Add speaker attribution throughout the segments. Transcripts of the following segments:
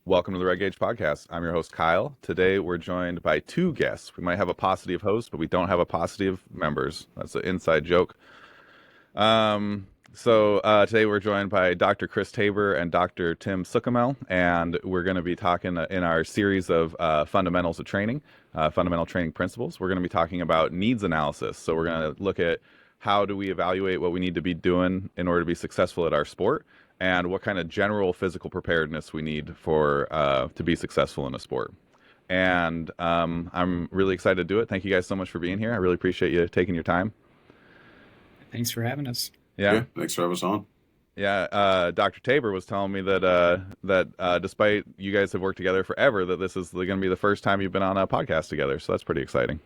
Speaker 1: Welcome to the Red Gauge Podcast. I'm your host, Kyle. Today we're joined by two guests. We might have a paucity of hosts, but we don't have a paucity of members. That's an inside joke. Today we're joined by Dr. Chris Tabor and Dr. Tim Suchomel, and we're going to be talking in our series of fundamentals of training, fundamental training principles. We're going to be talking about needs analysis. So we're going to look at how do we evaluate what we need to be doing in order to be successful at our sport, and what kind of general physical preparedness we need for to be successful in a sport. And I'm really excited to do it. Thank you guys so much for being here. I really appreciate you taking your time.
Speaker 2: Thanks for having us.
Speaker 1: Yeah,
Speaker 3: thanks for having us on.
Speaker 1: Yeah, Dr. Tabor was telling me that despite you guys have worked together forever, that this is going to be the first time you've been on a podcast together. So that's pretty exciting.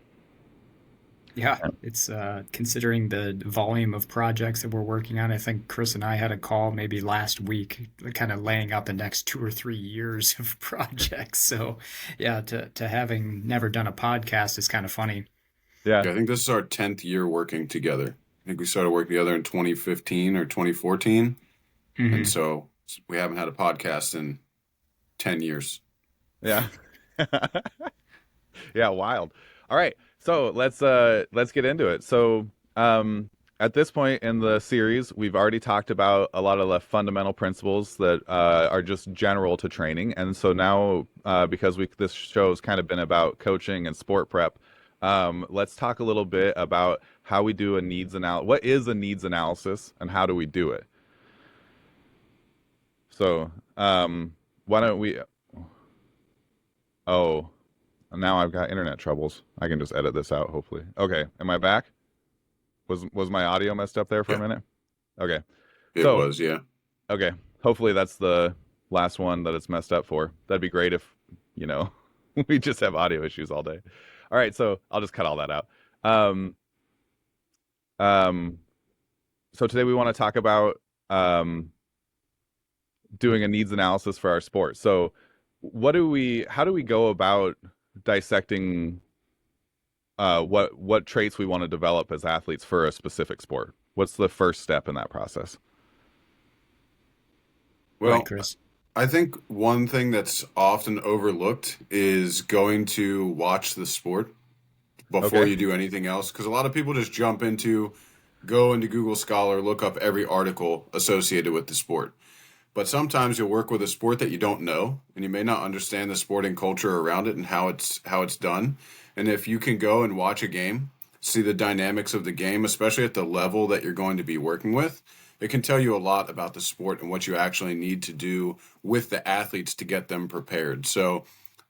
Speaker 2: Yeah, it's considering the volume of projects that we're working on. I think Chris and I had a call maybe last week, kind of laying out the next 2 or 3 years of projects. So, yeah, to having never done a podcast is kind of funny.
Speaker 1: Yeah,
Speaker 3: I think this is our 10th year working together. I think we started working together in 2015 or 2014, and so we haven't had a podcast in 10 years.
Speaker 1: Yeah, yeah, wild. All right. So let's get into it. So at this point in the series, we've already talked about a lot of the fundamental principles that are just general to training, and so now because this show's kind of been about coaching and sport prep, let's talk a little bit about how we do a needs analysis. What is a needs analysis, and how do we do it? So why don't we? Oh. Now I've got internet troubles. I can just edit this out, hopefully. Okay, am I back? Was my audio messed up there for a minute? Okay.
Speaker 3: It was, yeah.
Speaker 1: Okay, hopefully that's the last one that it's messed up for. That'd be great if, we just have audio issues all day. All right, so I'll just cut all that out. So today we want to talk about doing a needs analysis for our sport. So how do we go about dissecting what traits we want to develop as athletes for a specific sport? What's the first step in that process?
Speaker 3: Well,
Speaker 2: Chris.
Speaker 3: I think one thing that's often overlooked is going to watch the sport before you do anything else, because a lot of people just go into Google Scholar, look up every article associated with the sport. But sometimes you'll work with a sport that you don't know, and you may not understand the sporting culture around it and how it's done. And if you can go and watch a game, see the dynamics of the game, especially at the level that you're going to be working with, it can tell you a lot about the sport and what you actually need to do with the athletes to get them prepared. So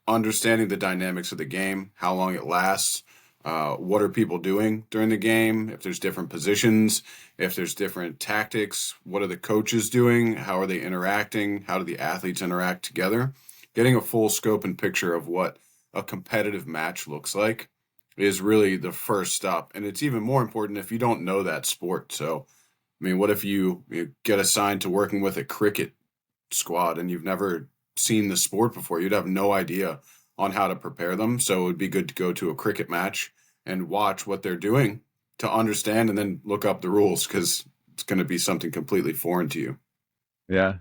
Speaker 3: understanding the dynamics of the game, how long it lasts, what are people doing during the game, if there's different positions, if there's different tactics, what are the coaches doing, how are they interacting, how do the athletes interact together. Getting a full scope and picture of what a competitive match looks like is really the first stop. And it's even more important if you don't know that sport. So, I mean, what if you get assigned to working with a cricket squad and you've never seen the sport before? You'd have no idea on how to prepare them. So it would be good to go to a cricket match and watch what they're doing to understand, and then look up the rules, because it's going to be something completely foreign to you.
Speaker 1: Yeah.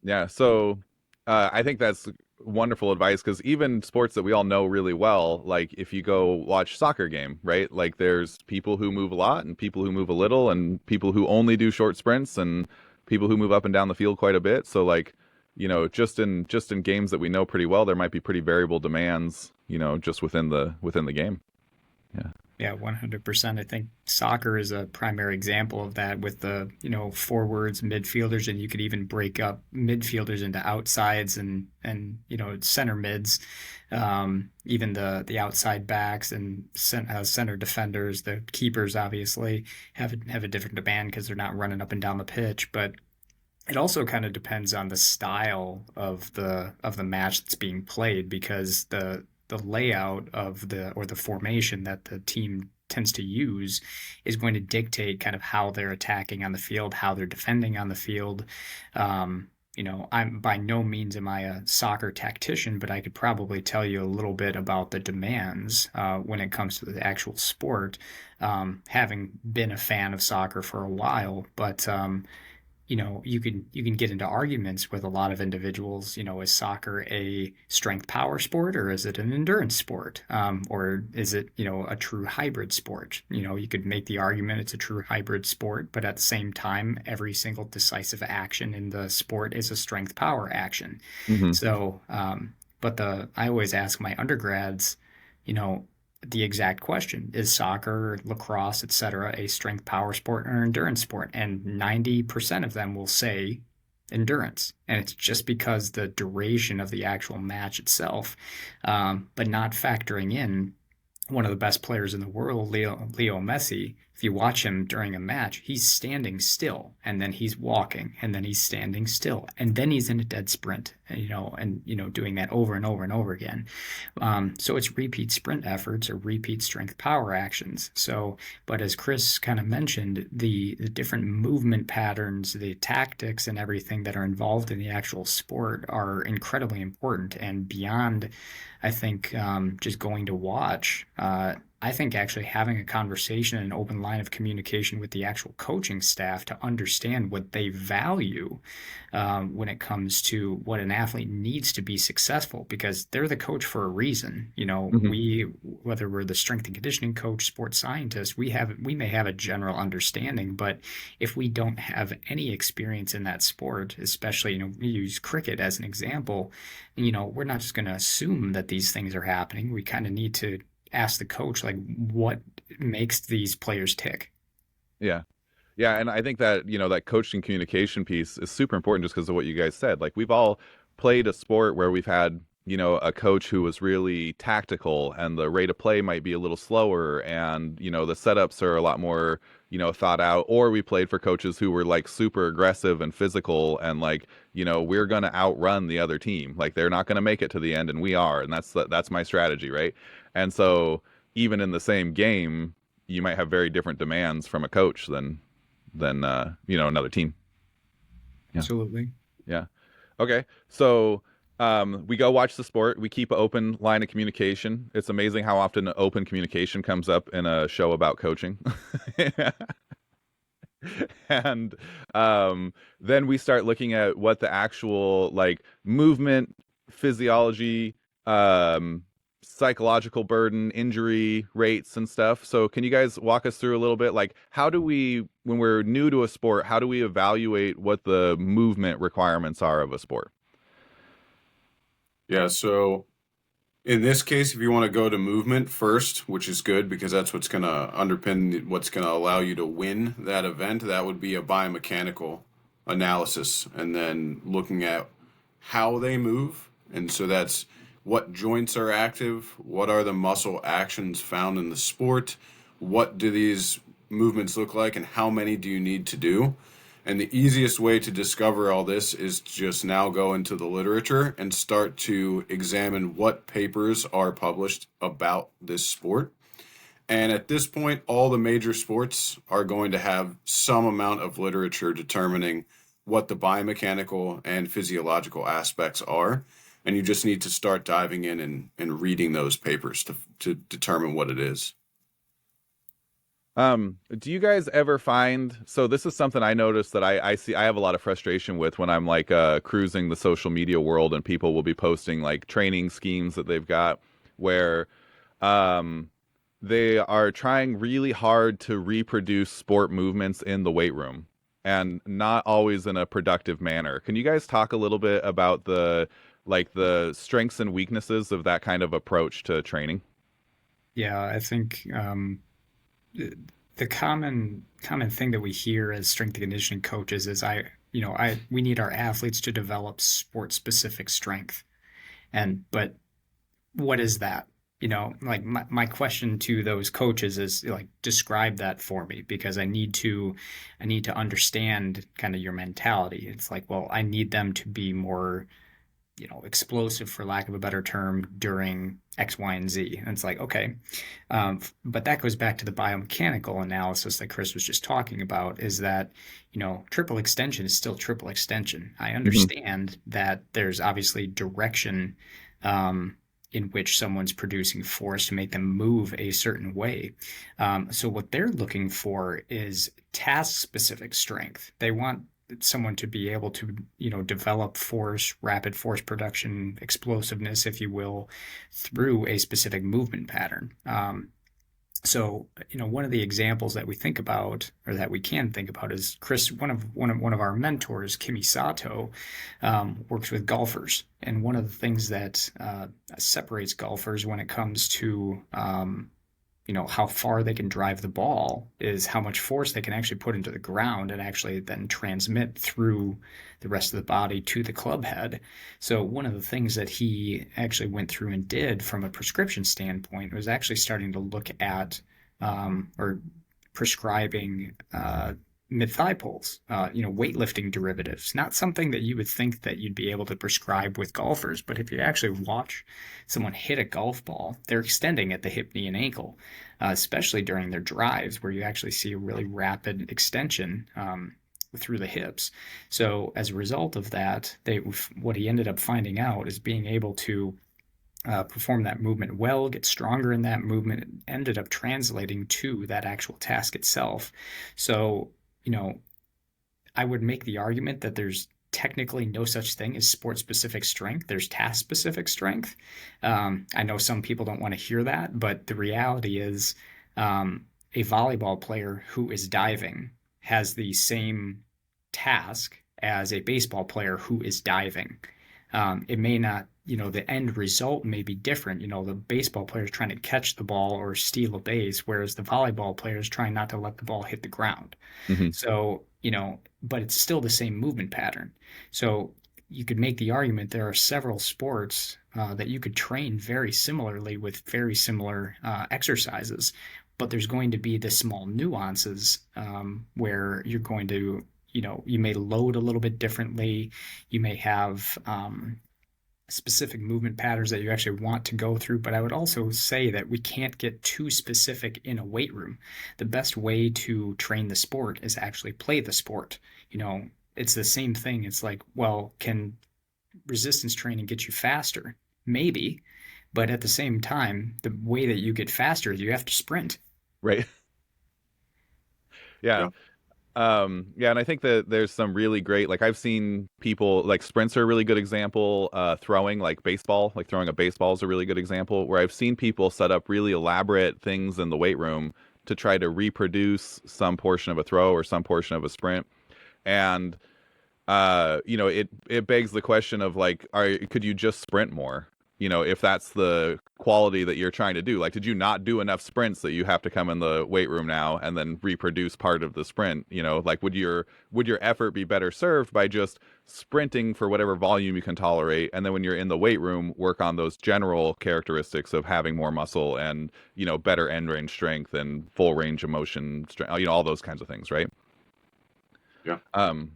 Speaker 1: Yeah. So I think that's wonderful advice, because even sports that we all know really well, like if you go watch soccer game, right? Like there's people who move a lot and people who move a little and people who only do short sprints and people who move up and down the field quite a bit. So like, just in games that we know pretty well, there might be pretty variable demands, just within the game. Yeah.
Speaker 2: Yeah, 100%. I think soccer is a primary example of that, with the, forwards, midfielders, and you could even break up midfielders into outsides and center mids, even the outside backs and center defenders. The keepers obviously have a different demand because they're not running up and down the pitch, but it also kind of depends on the style of the match that's being played, because the layout of the formation that the team tends to use is going to dictate kind of how they're attacking on the field, how they're defending on the field. I'm by no means am I a soccer tactician, but I could probably tell you a little bit about the demands when it comes to the actual sport, having been a fan of soccer for a while. But you can get into arguments with a lot of individuals. Is soccer a strength power sport, or is it an endurance sport? Or is it, a true hybrid sport? You could make the argument it's a true hybrid sport, but at the same time, every single decisive action in the sport is a strength power action.
Speaker 1: Hmm.
Speaker 2: So, but I always ask my undergrads, you know, the exact question: is soccer, lacrosse, etc., a strength power sport or endurance sport? And 90% of them will say endurance. And it's just because the duration of the actual match itself, but not factoring in one of the best players in the world, Leo Messi. If you watch him during a match, he's standing still, and then he's walking, and then he's standing still, and then he's in a dead sprint, doing that over and over and over again. So it's repeat sprint efforts or repeat strength power actions. So, but as Chris kind of mentioned, the different movement patterns, the tactics, and everything that are involved in the actual sport are incredibly important. And beyond, I think, just going to watch, I think actually having a conversation and an open line of communication with the actual coaching staff to understand what they value when it comes to what an athlete needs to be successful, because they're the coach for a reason.
Speaker 1: Hmm.
Speaker 2: Whether we're the strength and conditioning coach, sports scientist, we may have a general understanding, but if we don't have any experience in that sport, especially, we use cricket as an example, we're not just going to assume that these things are happening. We kind of need to ask the coach, like, what makes these players tick.
Speaker 1: Yeah. Yeah, and I think that, that coaching communication piece is super important just because of what you guys said. Like we've all played a sport where we've had, a coach who was really tactical and the rate of play might be a little slower and, the setups are a lot more, thought out. Or we played for coaches who were like super aggressive and physical and like, we're going to outrun the other team. Like they're not going to make it to the end and we are. And that's my strategy, right? And so even in the same game, you might have very different demands from a coach than another team. Yeah.
Speaker 2: Absolutely.
Speaker 1: Yeah. Okay. So we go watch the sport. We keep an open line of communication. It's amazing how often open communication comes up in a show about coaching. And then we start looking at what the actual like movement, physiology, um, psychological burden, injury rates, and stuff. So, can you guys walk us through a little bit? Like, how do we, when we're new to a sport, how do we evaluate what the movement requirements are of a sport?
Speaker 3: Yeah, so in this case, if you want to go to movement first, which is good because that's what's going to underpin what's going to allow you to win that event, that would be a biomechanical analysis. And then looking at how they move. And so that's what joints are active, what are the muscle actions found in the sport, what do these movements look like, and how many do you need to do? And the easiest way to discover all this is to just now go into the literature and start to examine what papers are published about this sport. And at this point, all the major sports are going to have some amount of literature determining what the biomechanical and physiological aspects are. And you just need to start diving in and reading those papers to determine what it is.
Speaker 1: Do you guys ever find, so this is something I noticed that I see I have a lot of frustration with when I'm like cruising the social media world and people will be posting like training schemes that they've got where um they are trying really hard to reproduce sport movements in the weight room and not always in a productive manner. Can you guys talk a little bit about the strengths and weaknesses of that kind of approach to training?
Speaker 2: Yeah, I think the common thing that we hear as strength and conditioning coaches is we need our athletes to develop sport specific strength. But what is that? Like my question to those coaches is like, describe that for me, because I need to understand kind of your mentality. It's like, well, I need them to be more, explosive, for lack of a better term, during X, Y, and Z. And it's like, okay. But that goes back to the biomechanical analysis that Chris was just talking about, is that, triple extension is still triple extension. I
Speaker 1: Hmm.
Speaker 2: understand that there's obviously direction in which someone's producing force to make them move a certain way. So what they're looking for is task specific strength. They want someone to be able to, develop force, rapid force production, explosiveness, if you will, through a specific movement pattern. So, one of the examples that we think about, or that we can think about, is Chris. One of our mentors, Kimi Sato, works with golfers, and one of the things that separates golfers when it comes to how far they can drive the ball is how much force they can actually put into the ground and actually then transmit through the rest of the body to the club head. So one of the things that he actually went through and did from a prescription standpoint was actually starting to look at or prescribing mid-thigh pulls, weightlifting derivatives. Not something that you would think that you'd be able to prescribe with golfers, but if you actually watch someone hit a golf ball, they're extending at the hip, knee, and ankle, especially during their drives, where you actually see a really rapid extension through the hips. So as a result of that, what he ended up finding out is being able to perform that movement well, get stronger in that movement, it ended up translating to that actual task itself. So, I would make the argument that there's technically no such thing as sport-specific strength. There's task-specific strength. I know some people don't want to hear that, but the reality is a volleyball player who is diving has the same task as a baseball player who is diving. It may not, the end result may be different. The baseball player is trying to catch the ball or steal a base, whereas the volleyball player is trying not to let the ball hit the ground.
Speaker 1: Mm-hmm.
Speaker 2: So, but it's still the same movement pattern. So you could make the argument there are several sports that you could train very similarly with very similar exercises, but there's going to be the small nuances where you're going to, you may load a little bit differently. You may have specific movement patterns that you actually want to go through. But I would also say that we can't get too specific in a weight room. The best way to train the sport is actually play the sport. It's the same thing. It's like, well, can resistance training get you faster? Maybe. But at the same time, the way that you get faster is you have to sprint.
Speaker 1: Right. Yeah.
Speaker 3: Yeah.
Speaker 1: Yeah, and I think that there's some really great, like I've seen people, like sprints are a really good example, throwing like baseball, like throwing a baseball is a really good example, where I've seen people set up really elaborate things in the weight room to try to reproduce some portion of a throw or some portion of a sprint. And it begs the question of like, could you just sprint more? If that's the quality that you're trying to do, like, did you not do enough sprints that you have to come in the weight room now and then reproduce part of the sprint? Like, would your effort be better served by just sprinting for whatever volume you can tolerate, and then when you're in the weight room, work on those general characteristics of having more muscle and better end range strength and full range of motion strength, all those kinds of things, right?
Speaker 3: Yeah.
Speaker 1: Um,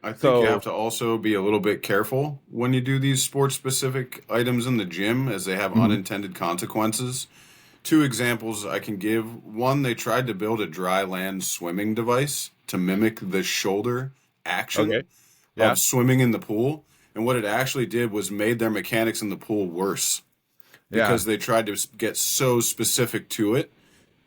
Speaker 3: I think you
Speaker 1: so
Speaker 3: have to also be a little bit careful when you do these sports-specific items in the gym, as they have
Speaker 1: mhm.
Speaker 3: unintended consequences. Two examples I can give. One, they tried to build a dry land swimming device to mimic the shoulder
Speaker 1: Okay,
Speaker 3: action
Speaker 1: yeah,
Speaker 3: of swimming in the pool. And what it actually did was made their mechanics in the pool worse
Speaker 1: yeah,
Speaker 3: because they tried to get so specific to it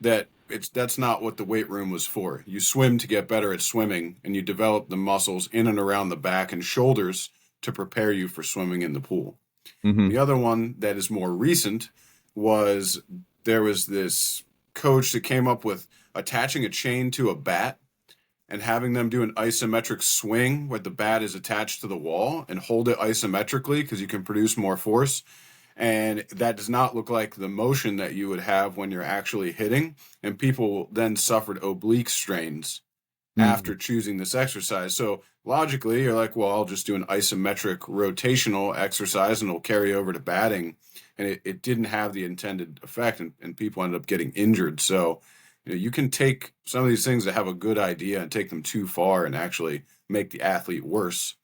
Speaker 3: that that's not what the weight room was for. You swim to get better at swimming, and you develop the muscles in and around the back and shoulders to prepare you for swimming in the pool.
Speaker 1: hmm
Speaker 3: The other one that is more recent was there was this coach that came up with attaching a chain to a bat and having them do an isometric swing where the bat is attached to the wall and hold it isometrically because you can produce more force. And that does not look like the motion that you would have when you're actually hitting. And people then suffered oblique strains after choosing this exercise. So logically, you're like, well, I'll just do an isometric rotational exercise and it'll carry over to batting. And it didn't have the intended effect, and people ended up getting injured. So, you can take some of these things that have a good idea and take them too far and actually make the athlete worse.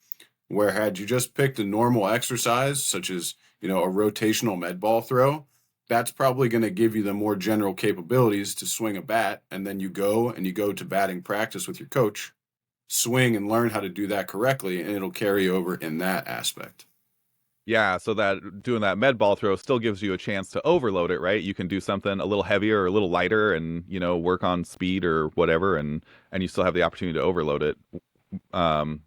Speaker 3: Where had you just picked a normal exercise, such as, a rotational med ball throw, that's probably going to give you the more general capabilities to swing a bat, and then you go to batting practice with your coach, swing and learn how to do that correctly, and it'll carry over in that aspect.
Speaker 1: Yeah, so that doing that med ball throw still gives you a chance to overload it, right? You can do something a little heavier or a little lighter and, work on speed or whatever, and you still have the opportunity to overload it. um,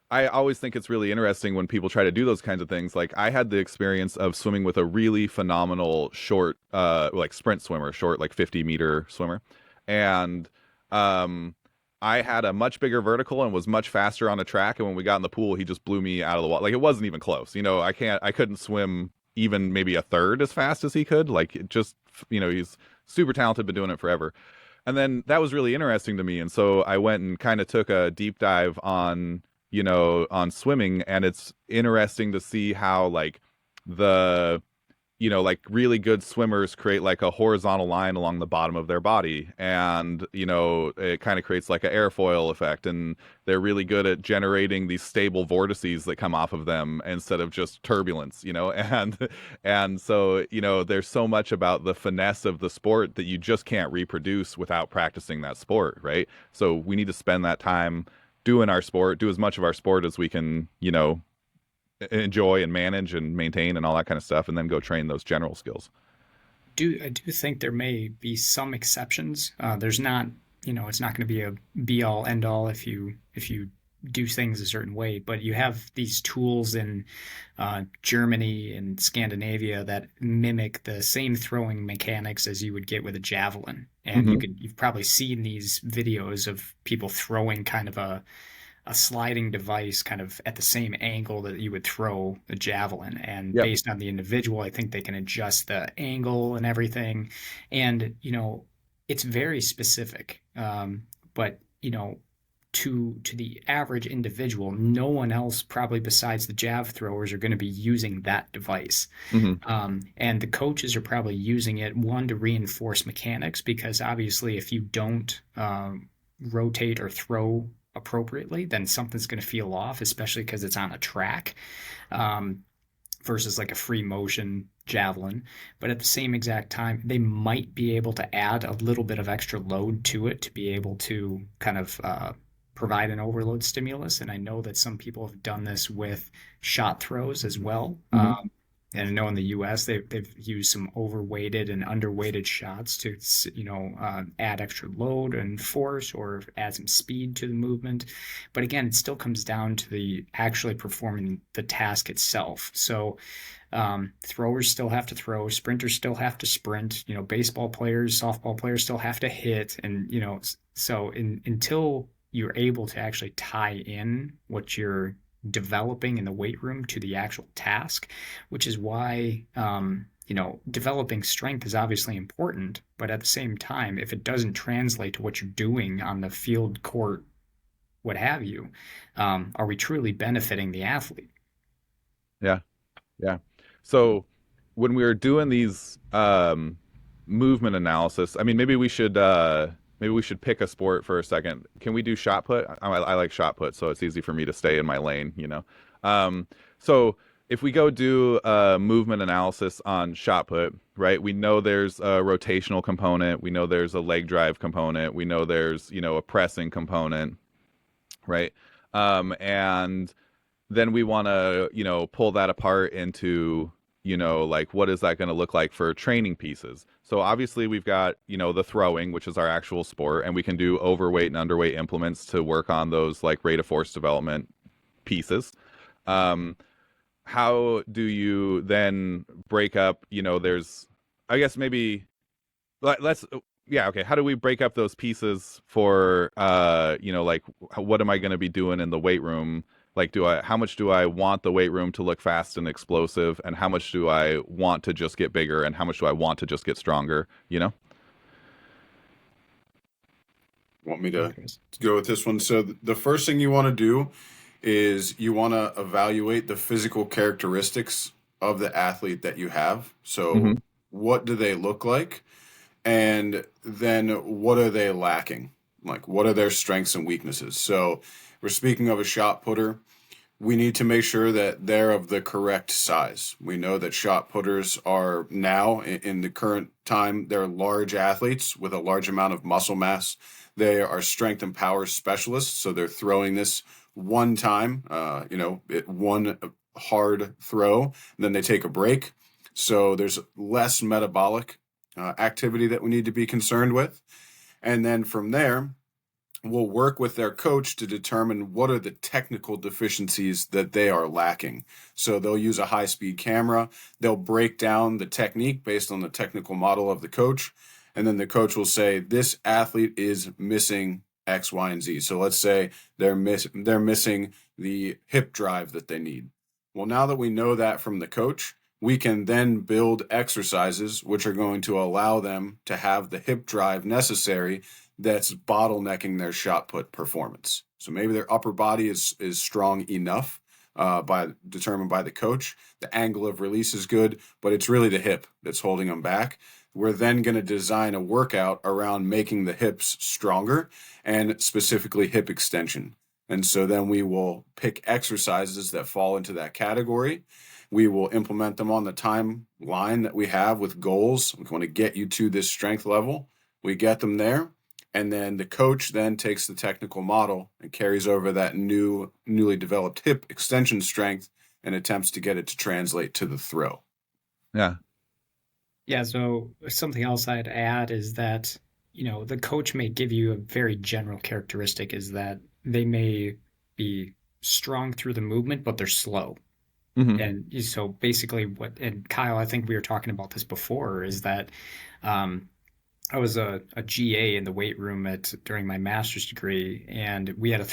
Speaker 1: I always think it's really interesting when people try to do those kinds of things. Like I had the experience of swimming with a really phenomenal short, like sprint swimmer, short, like 50-meter swimmer. And um, I had a much bigger vertical and was much faster on the track. And when we got in the pool, he just blew me out of the water. Like it wasn't even close. I couldn't swim even maybe a third as fast as he could. Like it just, he's super talented, been doing it forever. And then that was really interesting to me. And so I went and kind of took a deep dive on swimming, and it's interesting to see how like the like really good swimmers create like a horizontal line along the bottom of their body, and it kind of creates like an airfoil effect, and they're really good at generating these stable vortices that come off of them instead of just turbulence, and so there's so much about the finesse of the sport that you just can't reproduce without practicing that sport, right? So we need to spend that time doing our sport, do as much of our sport as we can, enjoy and manage and maintain and all that kind of stuff, and then go train those general skills.
Speaker 2: I do think there may be some exceptions. There's not, it's not going to be a be all end all if you do things a certain way, but you have these tools in Germany and Scandinavia that mimic the same throwing mechanics as you would get with a javelin. And
Speaker 1: Mm-hmm.
Speaker 2: you've probably seen these videos of people throwing kind of a sliding device kind of at the same angle that you would throw a javelin. And
Speaker 1: Yep.
Speaker 2: based on the individual, I think they can adjust the angle and everything. And, it's very specific. But, to the average individual, no one else probably besides the jav throwers are going to be using that device.
Speaker 1: Mm-hmm.
Speaker 2: And the coaches are probably using it, one, to reinforce mechanics, because obviously if you don't rotate or throw appropriately, then something's going to feel off, especially because it's on a track, um, versus like a free motion javelin. But at the same exact time, they might be able to add a little bit of extra load to it to be able to kind of provide an overload stimulus. And I know that some people have done this with shot throws as well.
Speaker 1: Mm-hmm.
Speaker 2: And I know in the U.S. they've used some overweighted and underweighted shots to add extra load and force or add some speed to the movement. But again, it still comes down to the actually performing the task itself. So throwers still have to throw, sprinters still have to sprint. Baseball players, softball players still have to hit, and so until you're able to actually tie in what you're developing in the weight room to the actual task, which is why developing strength is obviously important, but at the same time, if it doesn't translate to what you're doing on the field, court, what have you, are we truly benefiting the athlete?
Speaker 1: Yeah. Yeah. So when we were doing these movement analysis, I mean, maybe we should pick a sport for a second. Can we do shot put? I like shot put, so it's easy for me to stay in my lane. So if we go do a movement analysis on shot put, right? We know there's a rotational component. We know there's a leg drive component. We know there's, a pressing component, right? And then we want to, pull that apart into, like what is that going to look like for training pieces? So obviously we've got, the throwing, which is our actual sport, and we can do overweight and underweight implements to work on those like rate of force development pieces. Um, how do you then break up, there's, I guess maybe let's yeah, okay, how do we break up those pieces for like what am I going to be doing in the weight room? Like how much do I want the weight room to look fast and explosive, and how much do I want to just get bigger, and how much do I want to just get stronger?
Speaker 3: Want me to go with this one? So the first thing you want to do is you want to evaluate the physical characteristics of the athlete that you have. So
Speaker 1: Mm-hmm.
Speaker 3: what do they look like? And then what are they lacking? Like, what are their strengths and weaknesses? So we're speaking of a shot putter. We need to make sure that they're of the correct size. We know that shot putters are now, in the current time, they're large athletes with a large amount of muscle mass. They are strength and power specialists, so they're throwing this one time, one hard throw, and then they take a break. So there's less metabolic activity that we need to be concerned with. And then from there, will work with their coach to determine what are the technical deficiencies that they are lacking. So they'll use a high-speed camera. They'll break down the technique based on the technical model of the coach. And then the coach will say, this athlete is missing X, Y, and Z. So let's say they're missing the hip drive that they need. Well, now that we know that from the coach, we can then build exercises which are going to allow them to have the hip drive necessary that's bottlenecking their shot put performance. So maybe their upper body is strong enough determined by the coach. The angle of release is good, but it's really the hip that's holding them back. We're then going to design a workout around making the hips stronger and specifically hip extension. And so then we will pick exercises that fall into that category. We will implement them on the timeline that we have with goals. We want to get you to this strength level. We get them there. And then the coach then takes the technical model and carries over that newly developed hip extension strength and attempts to get it to translate to the throw.
Speaker 1: Yeah.
Speaker 2: Yeah, so something else I'd add is that, the coach may give you a very general characteristic is that they may be strong through the movement, but they're slow.
Speaker 1: Hmm.
Speaker 2: And so basically and Kyle, I think we were talking about this before, is that um, I was a GA in the weight room during my master's degree, and we had a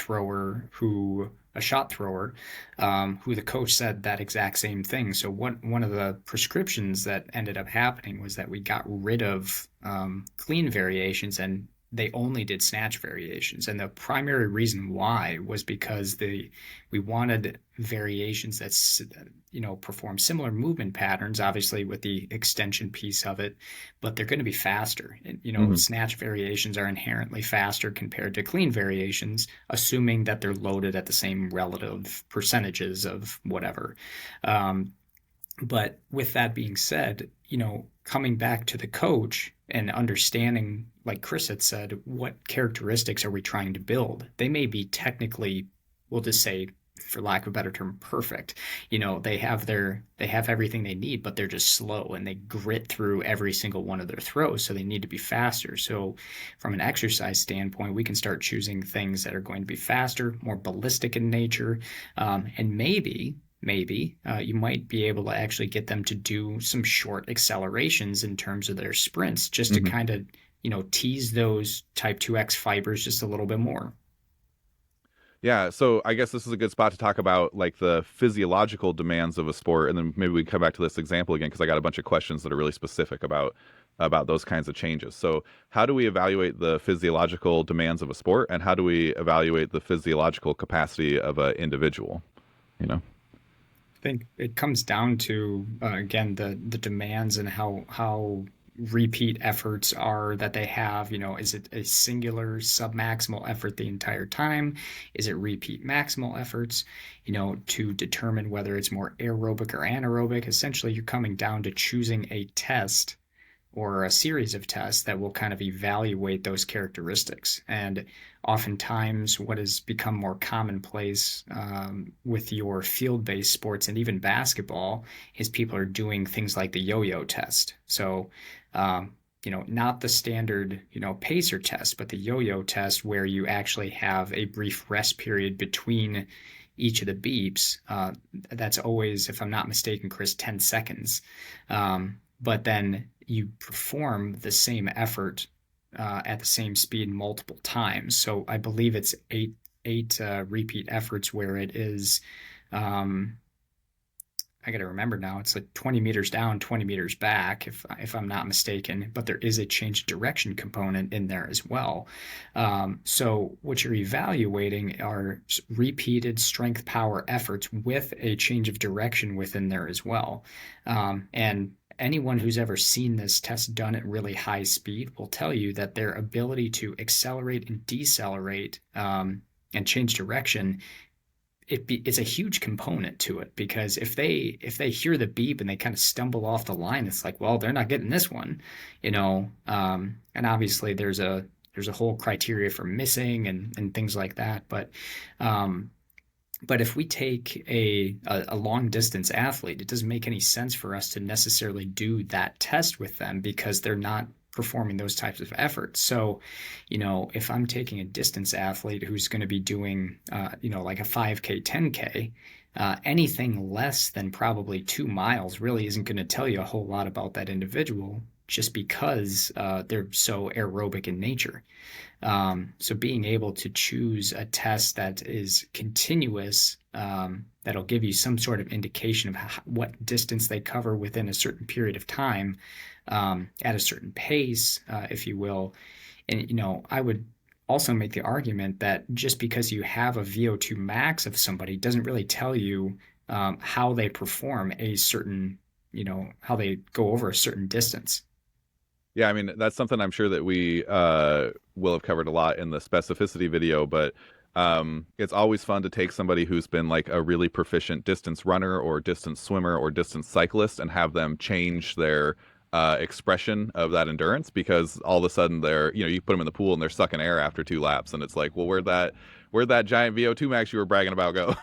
Speaker 2: shot thrower, who the coach said that exact same thing. So one of the prescriptions that ended up happening was that we got rid of clean variations and they only did snatch variations. And the primary reason why was because we wanted variations that perform similar movement patterns, obviously with the extension piece of it, but they're going to be faster. And,
Speaker 1: Hmm.
Speaker 2: snatch variations are inherently faster compared to clean variations, assuming that they're loaded at the same relative percentages of whatever. Um, but with that being said, coming back to the coach and understanding, like Chris had said, what characteristics are we trying to build? They may be technically, we'll just say, for lack of a better term, perfect. They have everything they need, but they're just slow and they grit through every single one of their throws. So they need to be faster. So from an exercise standpoint, we can start choosing things that are going to be faster, more ballistic in nature, and maybe you might be able to actually get them to do some short accelerations in terms of their sprints just to
Speaker 1: Hmm.
Speaker 2: kind of tease those type 2x fibers just a little bit more.
Speaker 1: Yeah, so I guess this is a good spot to talk about like the physiological demands of a sport, and then maybe we can come back to this example again because I got a bunch of questions that are really specific about those kinds of changes. So, how do we evaluate the physiological demands of a sport, and how do we evaluate the physiological capacity of an individual? You know?
Speaker 2: I think it comes down to again the demands and how repeat efforts are that they have. Is it a singular submaximal effort the entire time? Is it repeat maximal efforts? To determine whether it's more aerobic or anaerobic. Essentially, you're coming down to choosing a test or a series of tests that will kind of evaluate those characteristics. And oftentimes, what has become more commonplace with your field based sports and even basketball is people are doing things like the yo yo test. So, not the standard, pacer test, but the yo yo test where you actually have a brief rest period between each of the beeps. That's always, if I'm not mistaken, Chris, 10 seconds. But then you perform the same effort at the same speed multiple times. So I believe it's eight repeat efforts where it is. Um, I got to remember now. It's like 20 meters down, 20 meters back, if I'm not mistaken. But there is a change of direction component in there as well. So what you're evaluating are repeated strength power efforts with a change of direction within there as well. And anyone who's ever seen this test done at really high speed will tell you that their ability to accelerate and decelerate and change direction, it's a huge component to it, because if they hear the beep and they kind of stumble off the line, it's like, well, they're not getting this one. And obviously there's a whole criteria for missing and things like that, but if we take a long distance athlete, it doesn't make any sense for us to necessarily do that test with them because they're not performing those types of efforts. So, if I'm taking a distance athlete who's going to be doing, like a 5K, 10K, anything less than probably 2 miles really isn't going to tell you a whole lot about that individual just because they're so aerobic in nature. So being able to choose a test that is continuous, that'll give you some sort of indication of what distance they cover within a certain period of time, at a certain pace, if you will. And, I would also make the argument that just because you have a VO2 max of somebody doesn't really tell you how they perform a certain, how they go over a certain distance.
Speaker 1: Yeah, I mean, that's something I'm sure that we will have covered a lot in the specificity video, but it's always fun to take somebody who's been like a really proficient distance runner or distance swimmer or distance cyclist and have them change their expression of that endurance, because all of a sudden they're, you put them in the pool and they're sucking air after 2 laps, and it's like, well, where'd that giant VO2 max you were bragging about go?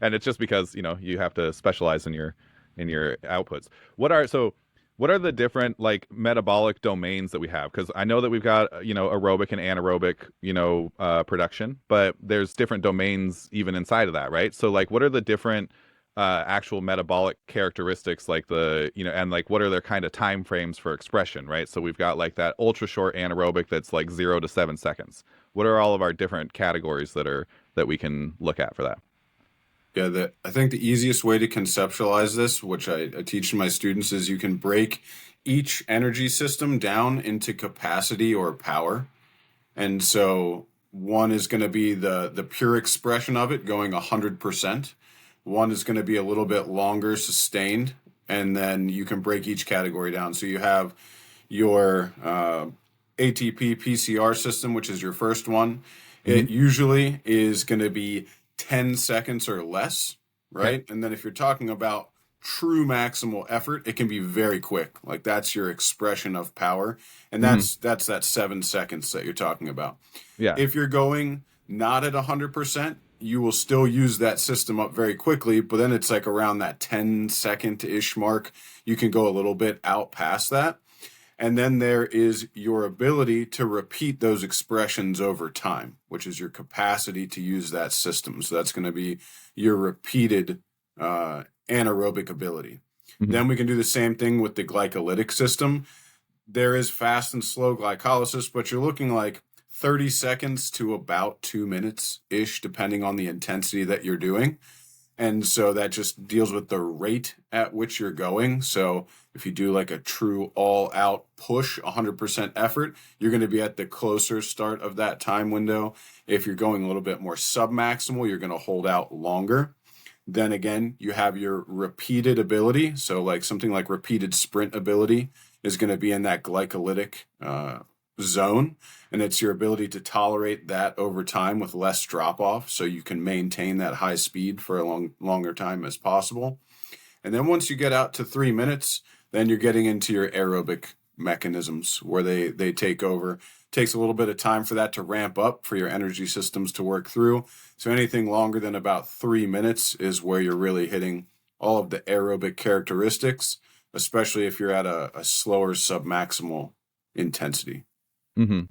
Speaker 1: And it's just because, you have to specialize in your outputs. What are the different like metabolic domains that we have? Because I know that we've got aerobic and anaerobic production, but there's different domains even inside of that, right? So like, what are the different actual metabolic characteristics, like and like what are their kind of time frames for expression, right? So we've got like that ultra short anaerobic that's like 0 to 7 seconds. What are all of our different categories that we can look at for that?
Speaker 3: Yeah, I think the easiest way to conceptualize this, which I teach to my students, is you can break each energy system down into capacity or power. And so one is going to be the pure expression of it going 100%. One is going to be a little bit longer sustained. And then you can break each category down. So you have your ATP PCR system, which is your first one.
Speaker 1: Mm-hmm.
Speaker 3: It usually is going to be 10 seconds or less, right?
Speaker 1: Okay.
Speaker 3: And then if you're talking about true maximal effort, it can be very quick. Like that's your expression of power. And
Speaker 1: Mm-hmm.
Speaker 3: that's that 7 seconds that you're talking about.
Speaker 1: Yeah.
Speaker 3: If you're going not at 100%, you will still use that system up very quickly, but then it's like around that 10-second-ish mark. You can go a little bit out past that. And then there is your ability to repeat those expressions over time, which is your capacity to use that system. So that's going to be your repeated anaerobic ability.
Speaker 1: Mm-hmm.
Speaker 3: Then we can do the same thing with the glycolytic system. There is fast and slow glycolysis, but you're looking like 30 seconds to about 2 minutes-ish, depending on the intensity that you're doing. And so that just deals with the rate at which you're going. So if you do like a true all-out push, 100% effort, you're going to be at the closer start of that time window. If you're going a little bit more sub-maximal, you're going to hold out longer. Then again, you have your repeated ability. So like something like repeated sprint ability is going to be in that glycolytic zone, and it's your ability to tolerate that over time with less drop off, so you can maintain that high speed for a longer time as possible. And then once you get out to 3 minutes, then you're getting into your aerobic mechanisms where they take over. It takes a little bit of time for that to ramp up for your energy systems to work through. So anything longer than about 3 minutes is where you're really hitting all of the aerobic characteristics, especially if you're at a slower submaximal intensity.
Speaker 1: Mm-hmm.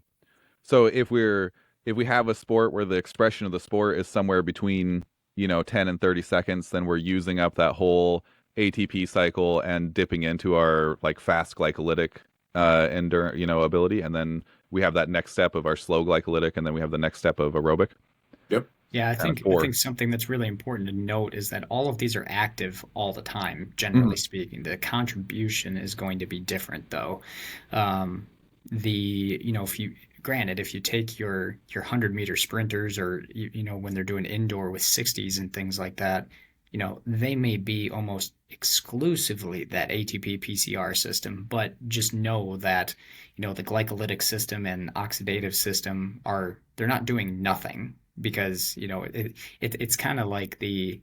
Speaker 1: So if we have a sport where the expression of the sport is somewhere between 10 and 30 seconds, then we're using up that whole ATP cycle and dipping into our like fast glycolytic ability, and then we have that next step of our slow glycolytic, and then we have the next step of aerobic.
Speaker 3: Yep.
Speaker 2: Yeah, I
Speaker 1: Kind of
Speaker 2: think I
Speaker 1: four.
Speaker 2: think something that's really important to note is that all of these are active all the time,
Speaker 1: Mm-hmm.
Speaker 2: generally speaking. The contribution is going to be different though. Um, if you granted, if you take your 100-meter sprinters or when they're doing indoor with 60s and things like that, they may be almost exclusively that ATP PCR system, but just know that the glycolytic system and oxidative system they're not doing nothing, because it's kind of like the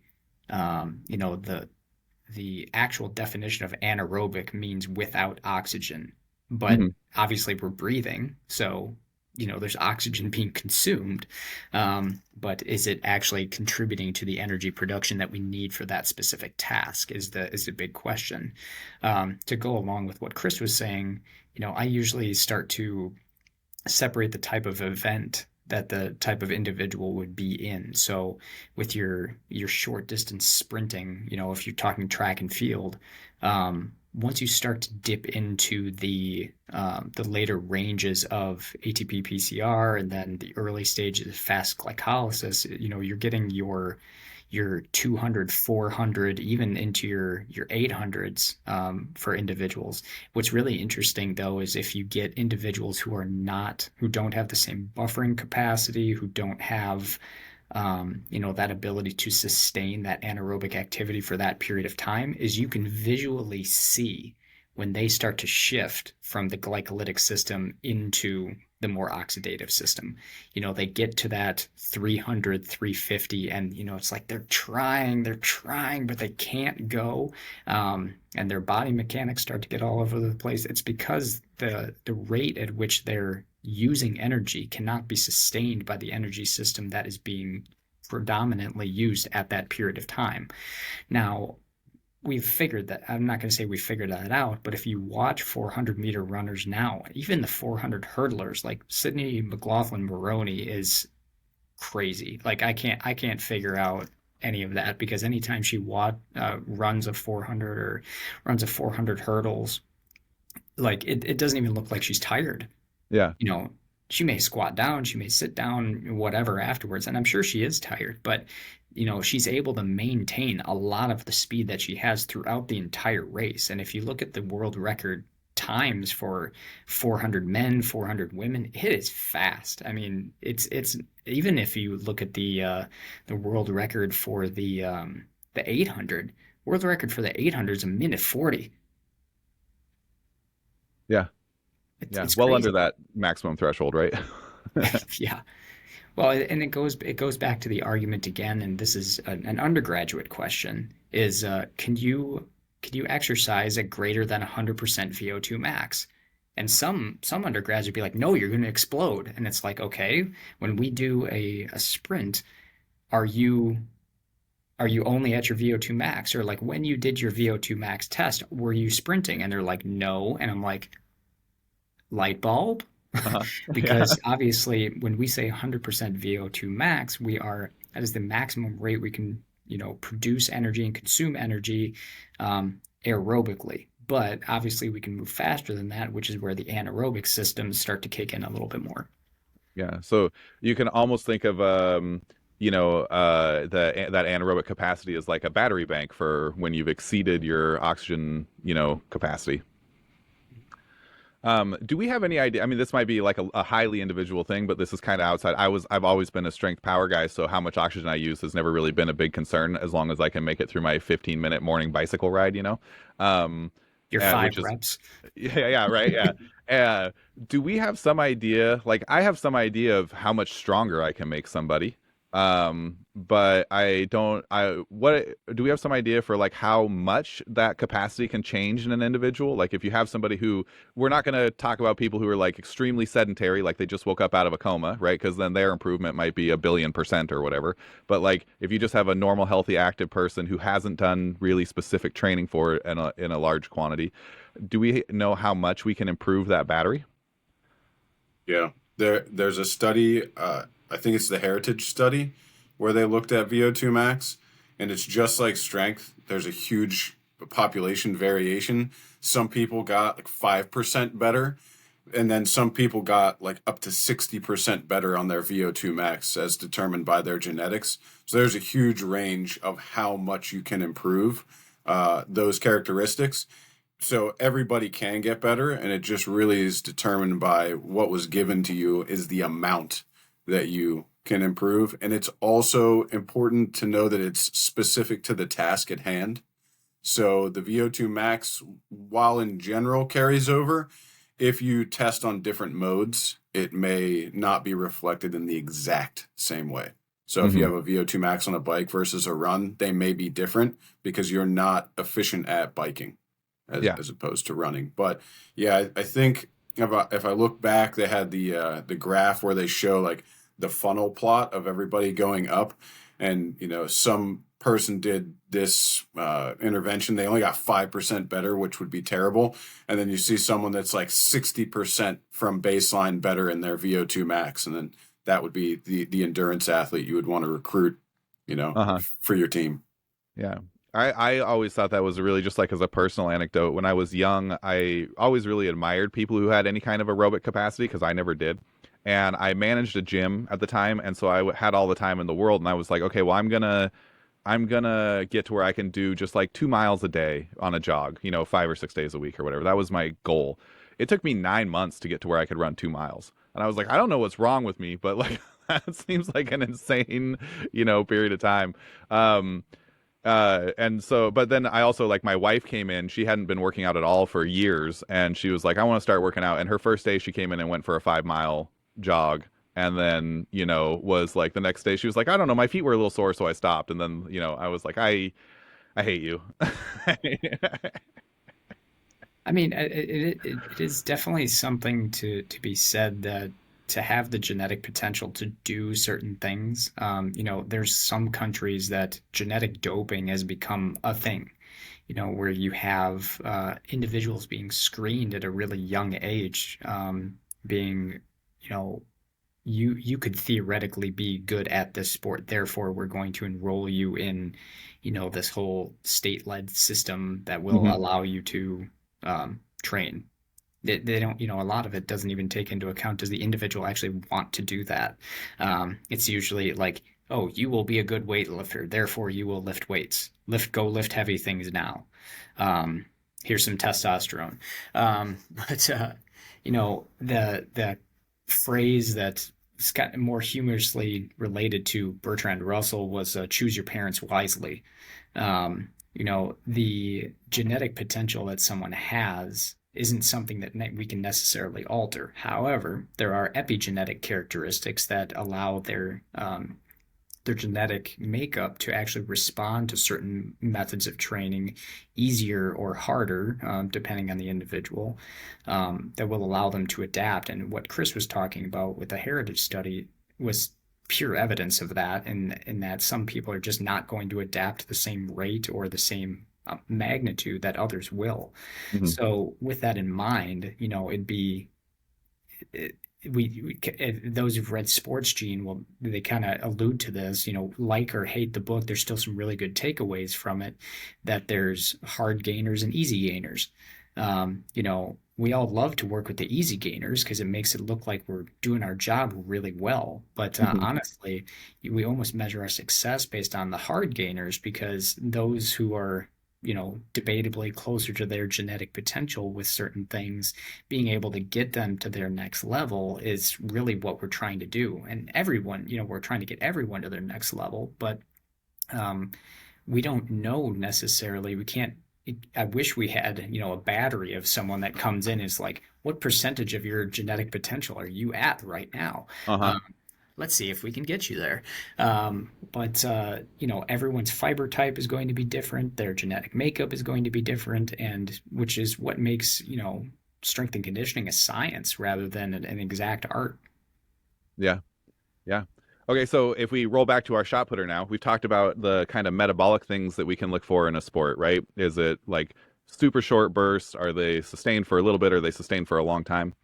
Speaker 2: actual definition of anaerobic means without oxygen, but
Speaker 1: Mm-hmm.
Speaker 2: obviously we're breathing, so there's oxygen being consumed, but is it actually contributing to the energy production that we need for that specific task is the big question. To go along with what Chris was saying, I usually start to separate the type of event that the type of individual would be in. So with your short distance sprinting, if you're talking track and field, once you start to dip into the later ranges of ATP PCR and then the early stages of fast glycolysis, you're getting your 200, 400, even into your 800s for individuals. What's really interesting though is if you get individuals who don't have the same buffering capacity, who don't have that ability to sustain that anaerobic activity for that period of time, is you can visually see when they start to shift from the glycolytic system into the more oxidative system. They get to that 300, 350, and, it's like they're trying, but they can't go. And their body mechanics start to get all over the place. It's because the rate at which they're using energy cannot be sustained by the energy system that is being predominantly used at that period of time. Now, we've figured that. I'm not going to say we figured that out, but if you watch 400-meter runners now, even the 400 hurdlers, like Sydney McLaughlin-Maroney is crazy. Like I can't figure out any of that because anytime she runs a 400 or runs a 400 hurdles, like it doesn't even look like she's tired.
Speaker 1: Yeah.
Speaker 2: you know, she may squat down, she may sit down, whatever afterwards, and I'm sure she is tired, but she's able to maintain a lot of the speed that she has throughout the entire race. And if you look at the world record times for 400 men, 400 women, it is fast. I mean, it's even if you look at the world record for the 800, world record for the 800 is a minute 40.
Speaker 1: Yeah.
Speaker 2: It's,
Speaker 1: Yeah.
Speaker 2: it's
Speaker 1: Well under
Speaker 2: crazy.
Speaker 1: that maximum threshold, right?
Speaker 2: Yeah. Well, and it goes back to the argument again, and this is an undergraduate question: is can you exercise at greater than 100% VO2 max? And some undergrads would be like, no, you're going to explode. And it's like, okay, when we do a sprint, are you are you only at your VO2 max? Or like when you did your VO2 max test, were you sprinting? And they're like, no. And I'm like, light bulb?
Speaker 1: Uh-huh. Yeah.
Speaker 2: Because obviously when we say 100% VO2 max, that is the maximum rate we can, produce energy and consume energy aerobically. But obviously we can move faster than that, which is where the anaerobic systems start to kick in a little bit more.
Speaker 1: Yeah. So you can almost think of that anaerobic capacity as like a battery bank for when you've exceeded your oxygen, capacity. Do we have any idea? I mean, this might be like a highly individual thing, but this is kind of outside. I've always been a strength power guy, so how much oxygen I use has never really been a big concern as long as I can make it through my 15-minute morning bicycle ride. Um,
Speaker 2: Your five
Speaker 1: which is
Speaker 2: reps.
Speaker 1: yeah, yeah, right, yeah. Uh, do we have some idea? Like, I have some idea of how much stronger I can make somebody. But I don't. What do we have some idea for like how much that capacity can change in an individual? Like, if you have somebody who we're not going to talk about people who are like extremely sedentary, like they just woke up out of a coma, right? Because then their improvement might be 1 billion% or whatever. But like, if you just have a normal, healthy, active person who hasn't done really specific training for it in a large quantity, do we know how much we can improve that battery?
Speaker 3: Yeah, there's a study. I think it's the Heritage study where they looked at VO2 max, and it's just like strength. There's a huge population variation. Some people got like 5% better, and then some people got like up to 60% better on their VO2 max as determined by their genetics. So there's a huge range of how much you can improve those characteristics. So everybody can get better, and it just really is determined by what was given to you is the amount that you can improve. And it's also important to know that it's specific to the task at hand. So the VO2 max, while in general carries over, if you test on different modes, it may not be reflected in the exact same way. So if you
Speaker 1: Hmm.
Speaker 3: have a VO2 max on a bike versus a run, they may be different because you're not efficient at biking
Speaker 1: Yeah.
Speaker 3: as opposed to running. But yeah, I think if I look back, they had the graph where they show like the funnel plot of everybody going up, and some person did this intervention, they only got 5% better, which would be terrible. And then you see someone that's like 60% from baseline better in their VO2 max. And then that would be the endurance athlete you would want to recruit,
Speaker 1: Uh-huh.
Speaker 3: for your team.
Speaker 1: Yeah. I always thought that was really just like as a personal anecdote. When I was young, I always really admired people who had any kind of aerobic capacity because I never did. And I managed a gym at the time, and so had all the time in the world. And I was like, okay, well, I'm gonna get to where I can do just like 2 miles a day on a jog, 5 or 6 days a week or whatever. That was my goal. It took me 9 months to get to where I could run 2 miles, and I was like, I don't know what's wrong with me, but like that seems like an insane, period of time. Um, and so, but then I also, like, my wife came in. She hadn't been working out at all for years, and she was like, I want to start working out. And her first day, she came in and went for a 5 mile jog. And then, was like the next day, she was like, I don't know, my feet were a little sore, so I stopped. And then, I was like, I hate you.
Speaker 2: I mean, it is definitely something to be said that to have the genetic potential to do certain things, there's some countries that genetic doping has become a thing, where you have individuals being screened at a really young age, being, you know, you could theoretically be good at this sport, therefore we're going to enroll you in, this whole state-led system that will
Speaker 1: Hmm.
Speaker 2: allow you to train. They don't, a lot of it doesn't even take into account, does the individual actually want to do that? It's usually like, oh, you will be a good weightlifter, therefore you will lift weights. Go lift heavy things now. Um, Here's some testosterone. But the phrase that got more humorously related to Bertrand Russell was choose your parents wisely. The genetic potential that someone has isn't something that we can necessarily alter. However, there are epigenetic characteristics that allow their genetic makeup to actually respond to certain methods of training easier or harder, depending on the individual, that will allow them to adapt. And what Chris was talking about with the heritage study was pure evidence of that, in that some people are just not going to adapt to the same rate or the same magnitude that others will.
Speaker 1: Hmm.
Speaker 2: So, with that in mind, it'd be it, those who've read Sports Gene, well, they kind of allude to this, like or hate the book, there's still some really good takeaways from it, that there's hard gainers and easy gainers. We all love to work with the easy gainers because it makes it look like we're doing our job really well. But
Speaker 1: Hmm.
Speaker 2: honestly, we almost measure our success based on the hard gainers, because those who are, debatably closer to their genetic potential with certain things, being able to get them to their next level is really what we're trying to do. And everyone, we're trying to get everyone to their next level, but um, we don't know necessarily. We can't. I wish we had, a battery of someone that comes in and is like, what percentage of your genetic potential are you at right now?
Speaker 1: Uh-huh.
Speaker 2: Um, let's see if we can get you there. But everyone's fiber type is going to be different. Their genetic makeup is going to be different, and which is what makes, strength and conditioning a science rather than an exact art.
Speaker 1: Yeah. Yeah. Okay, so if we roll back to our shot putter now, we've talked about the kind of metabolic things that we can look for in a sport, right? Is it like super short bursts? Are they sustained for a little bit? Or are they sustained for a long time?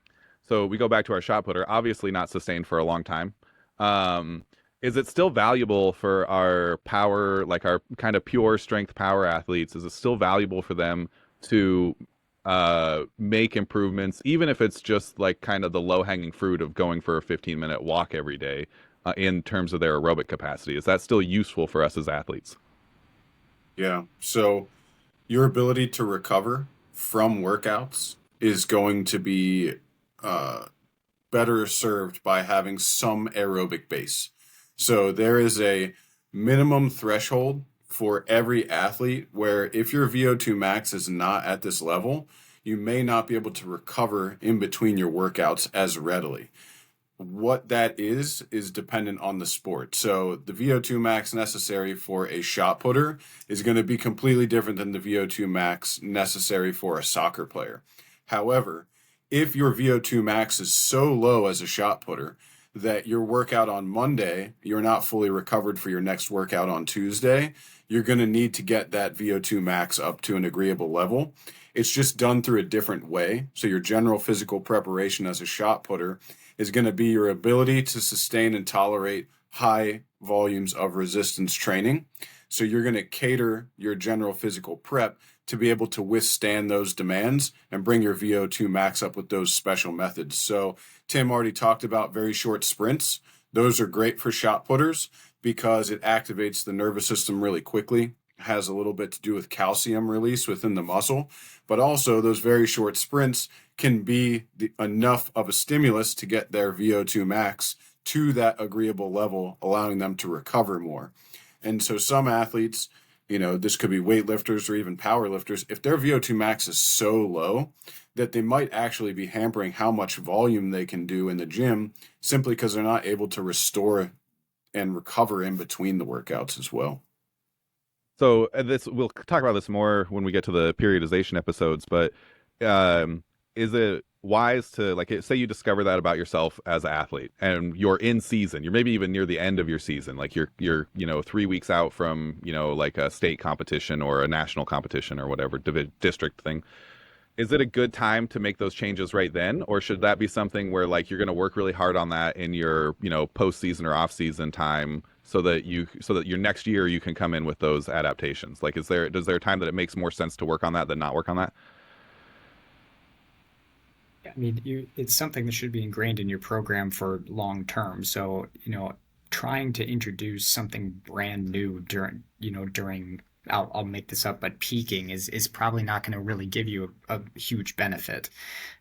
Speaker 1: So we go back to our shot putter, obviously not sustained for a long time. Um, is it still valuable for our power, like our kind of pure strength power athletes? Is it still valuable for them to make improvements, even if it's just like kind of the low hanging fruit of going for a 15-minute walk every day, in terms of their aerobic capacity? Is that still useful for us as athletes?
Speaker 3: Yeah. So your ability to recover from workouts is going to be uh, better served by having some aerobic base. So there is a minimum threshold for every athlete where if your VO2 max is not at this level, you may not be able to recover in between your workouts as readily. What that is dependent on the sport. So the VO2 max necessary for a shot putter is going to be completely different than the VO2 max necessary for a soccer player. However, if your VO2 max is so low as a shot putter that your workout on Monday, you're not fully recovered for your next workout on Tuesday, you're going to need to get that VO2 max up to an agreeable level. It's just done through a different way. So your general physical preparation as a shot putter is going to be your ability to sustain and tolerate high volumes of resistance training. So you're going to cater your general physical prep to be able to withstand those demands and bring your VO2 max up with those special methods. So Tim already talked about very short sprints. Those are great for shot putters because it activates the nervous system really quickly. It has a little bit to do with calcium release within the muscle, but also those very short sprints can be enough of a stimulus to get their VO2 max to that agreeable level, allowing them to recover more. And so some athletes, this could be weightlifters or even power lifters, if their VO2 max is so low that they might actually be hampering how much volume they can do in the gym simply because they're not able to restore and recover in between the workouts as well.
Speaker 1: So this we'll talk about this more when we get to the periodization episodes, but is it wise to like say you discover that about yourself as an athlete and you're in season, you're maybe even near the end of your season, like you're 3 weeks out from like a state competition or a national competition or whatever district thing. Is it a good time to make those changes right then, or should that be something where like you're going to work really hard on that in your post-season or off-season time so that your next year you can come in with those adaptations? Like, does there a time that it makes more sense to work on that than not work on that?
Speaker 2: I mean, it's something that should be ingrained in your program for long term. So, trying to introduce something brand new during I'll make this up, but peaking is probably not going to really give you a huge benefit.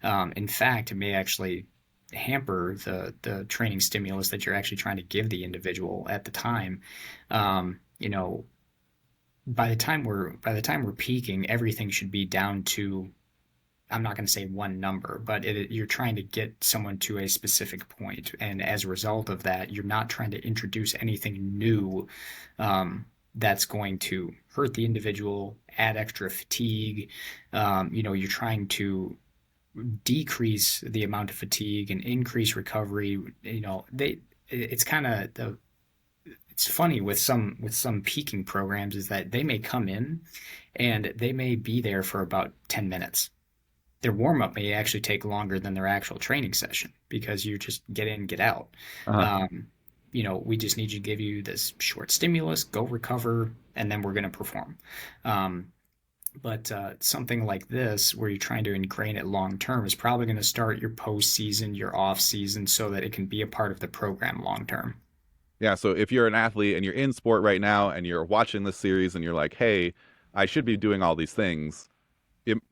Speaker 2: In fact, it may actually hamper the training stimulus that you're actually trying to give the individual at the time. You know, by the time we're peaking, everything should be down to, I'm not going to say one number, but you're trying to get someone to a specific point, and as a result of that, you're not trying to introduce anything new that's going to hurt the individual, add extra fatigue. You're trying to decrease the amount of fatigue and increase recovery. It's kind of it's funny with some peaking programs is that they may come in and they may be there for about 10 minutes. Their warm up may actually take longer than their actual training session because you just get in, get out.
Speaker 1: Uh-huh.
Speaker 2: We just need to give you this short stimulus, go recover, and then we're going to perform. But something like this, where you're trying to ingrain it long term, is probably going to start your postseason, your off season, so that it can be a part of the program long term.
Speaker 1: Yeah, so if you're an athlete and you're in sport right now and you're watching this series and you're like, hey, I should be doing all these things,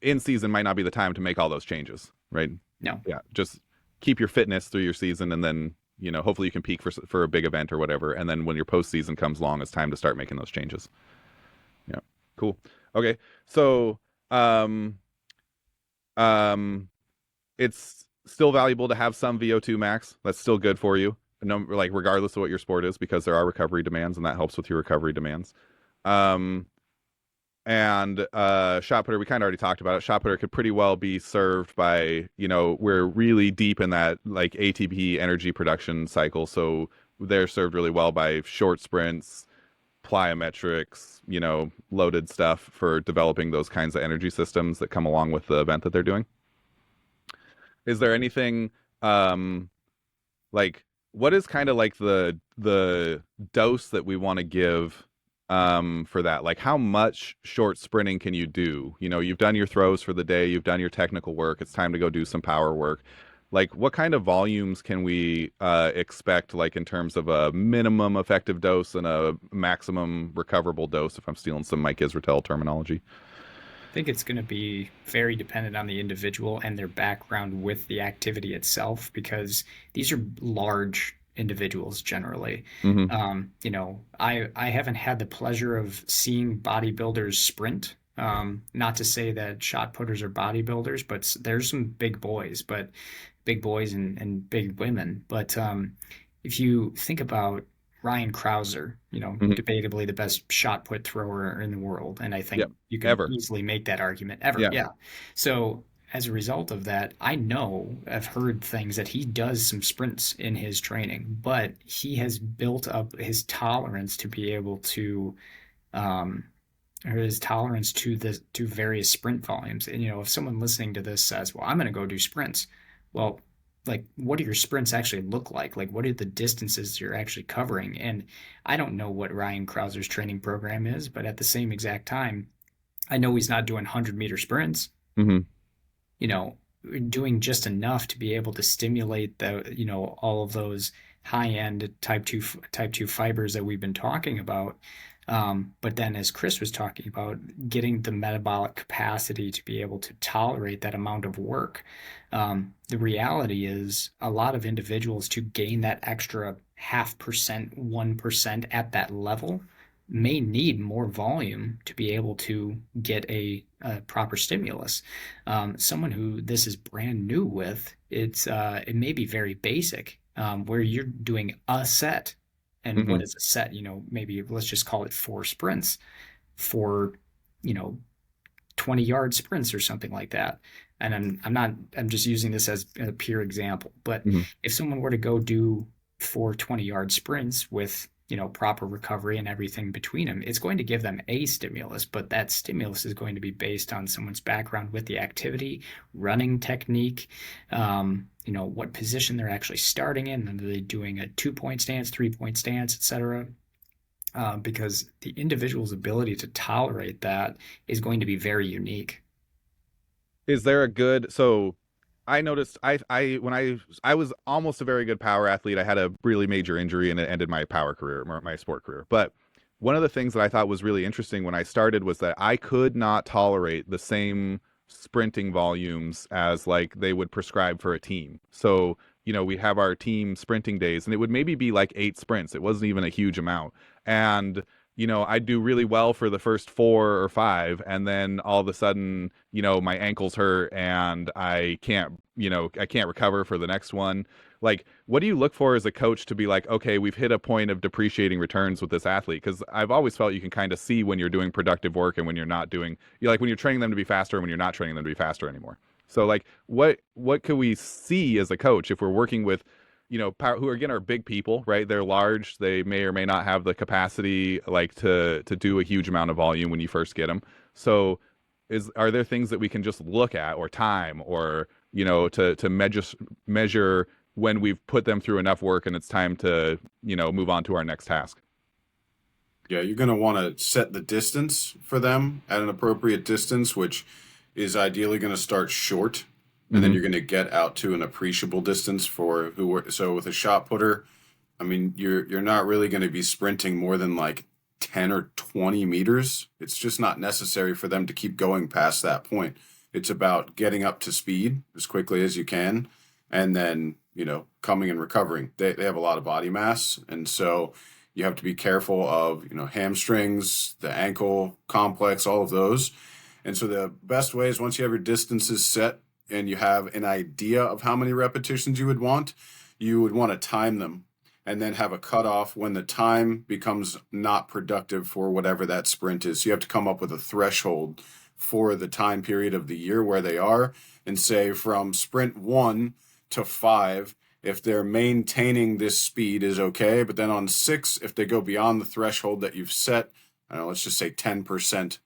Speaker 1: in season might not be the time to make all those changes, right?
Speaker 2: No.
Speaker 1: Yeah, just keep your fitness through your season, and then hopefully you can peak for a big event or whatever, and then when your postseason comes along, it's time to start making those changes. Yeah, cool. Okay, so it's still valuable to have some VO2 max. That's still good for you, like regardless of what your sport is, because there are recovery demands, and that helps with your recovery demands. And shot putter, we kind of already talked about it. Shot putter could pretty well be served by, we're really deep in that like ATP energy production cycle. So they're served really well by short sprints, plyometrics, loaded stuff for developing those kinds of energy systems that come along with the event that they're doing. Is there anything like what is kind of like the dose that we want to give for that? Like how much short sprinting can you do? You've done your throws for the day, you've done your technical work, it's time to go do some power work. Like what kind of volumes can we expect, like in terms of a minimum effective dose and a maximum recoverable dose, if I'm stealing some Mike Israetel terminology?
Speaker 2: I think it's going to be very dependent on the individual and their background with the activity itself, because these are large individuals generally.
Speaker 1: Mm-hmm.
Speaker 2: I haven't had the pleasure of seeing bodybuilders sprint. Not to say that shot putters are bodybuilders, but there's some big boys, and big women. But if you think about Ryan Krauser,
Speaker 1: Mm-hmm.
Speaker 2: debatably the best shot put thrower in the world, and I think
Speaker 1: Yep.
Speaker 2: you can
Speaker 1: Ever.
Speaker 2: easily make that argument ever.
Speaker 1: Yeah.
Speaker 2: Yeah. So as a result of that, I've heard things that he does some sprints in his training, but he has built up his tolerance to be able to, um, or his tolerance to various sprint volumes. And if someone listening to this says, "Well, I'm going to go do sprints," well, like, what do your sprints actually look like? Like, what are the distances you're actually covering? And I don't know what Ryan Krauser's training program is, but at the same exact time, I know he's not doing 100-meter sprints,
Speaker 1: Hmm.
Speaker 2: you know, doing just enough to be able to stimulate all of those high end type 2 fibers that we've been talking about. But then, as Chris was talking about, getting the metabolic capacity to be able to tolerate that amount of work. The reality is, a lot of individuals, to gain that extra 0.5%, 1% at that level, may need more volume to be able to get a proper stimulus. Someone who this is brand new with, it may be very basic, where you're doing a set. And
Speaker 1: Hmm.
Speaker 2: what is a set? Maybe let's just call it 4 sprints for, you know, 20-yard sprints or something like that. And I'm just using this as a pure example. But
Speaker 1: Hmm.
Speaker 2: if someone were to go do 4 20-yard sprints with, proper recovery and everything between them, it's going to give them a stimulus, but that stimulus is going to be based on someone's background with the activity, running technique, what position they're actually starting in. Are they doing a 2-point stance, 3-point stance, etc.? Because the individual's ability to tolerate that is going to be very unique.
Speaker 1: Is there a good so I noticed I when I was almost a very good power athlete. I had a really major injury and it ended my power career, my sport career. But one of the things that I thought was really interesting when I started was that I could not tolerate the same sprinting volumes as like they would prescribe for a team. So, we have our team sprinting days and it would maybe be like 8 sprints. It wasn't even a huge amount. And I'd do really well for the first 4 or 5, and then all of a sudden, my ankles hurt and I can't recover for the next one. Like, what do you look for as a coach to be like, okay, we've hit a point of depreciating returns with this athlete? Because I've always felt you can kind of see when you're doing productive work and when you're not doing, like when you're training them to be faster and when you're not training them to be faster anymore. So, like, what could we see as a coach if we're working with who again are big people, right? They're large. They may or may not have the capacity like to do a huge amount of volume when you first get them. So, are there things that we can just look at or time or to measure when we've put them through enough work and it's time to move on to our next task?
Speaker 3: Yeah, you're going to want to set the distance for them at an appropriate distance, which is ideally going to start short, and then
Speaker 1: Hmm.
Speaker 3: you're going to get out to an appreciable distance for who were so with a shot putter. I mean, you're not really going to be sprinting more than like 10 or 20 meters. It's just not necessary for them to keep going past that point. It's about getting up to speed as quickly as you can and then, coming and recovering. They have a lot of body mass, and so you have to be careful of, hamstrings, the ankle complex, all of those. And so the best way is once you have your distances set and you have an idea of how many repetitions you would want to time them and then have a cutoff when the time becomes not productive for whatever that sprint is. So you have to come up with a threshold for the time period of the year where they are and say from sprint 1 to 5, if they're maintaining this speed is okay. But then on 6, if they go beyond the threshold that you've set, I don't know, let's just say 10%,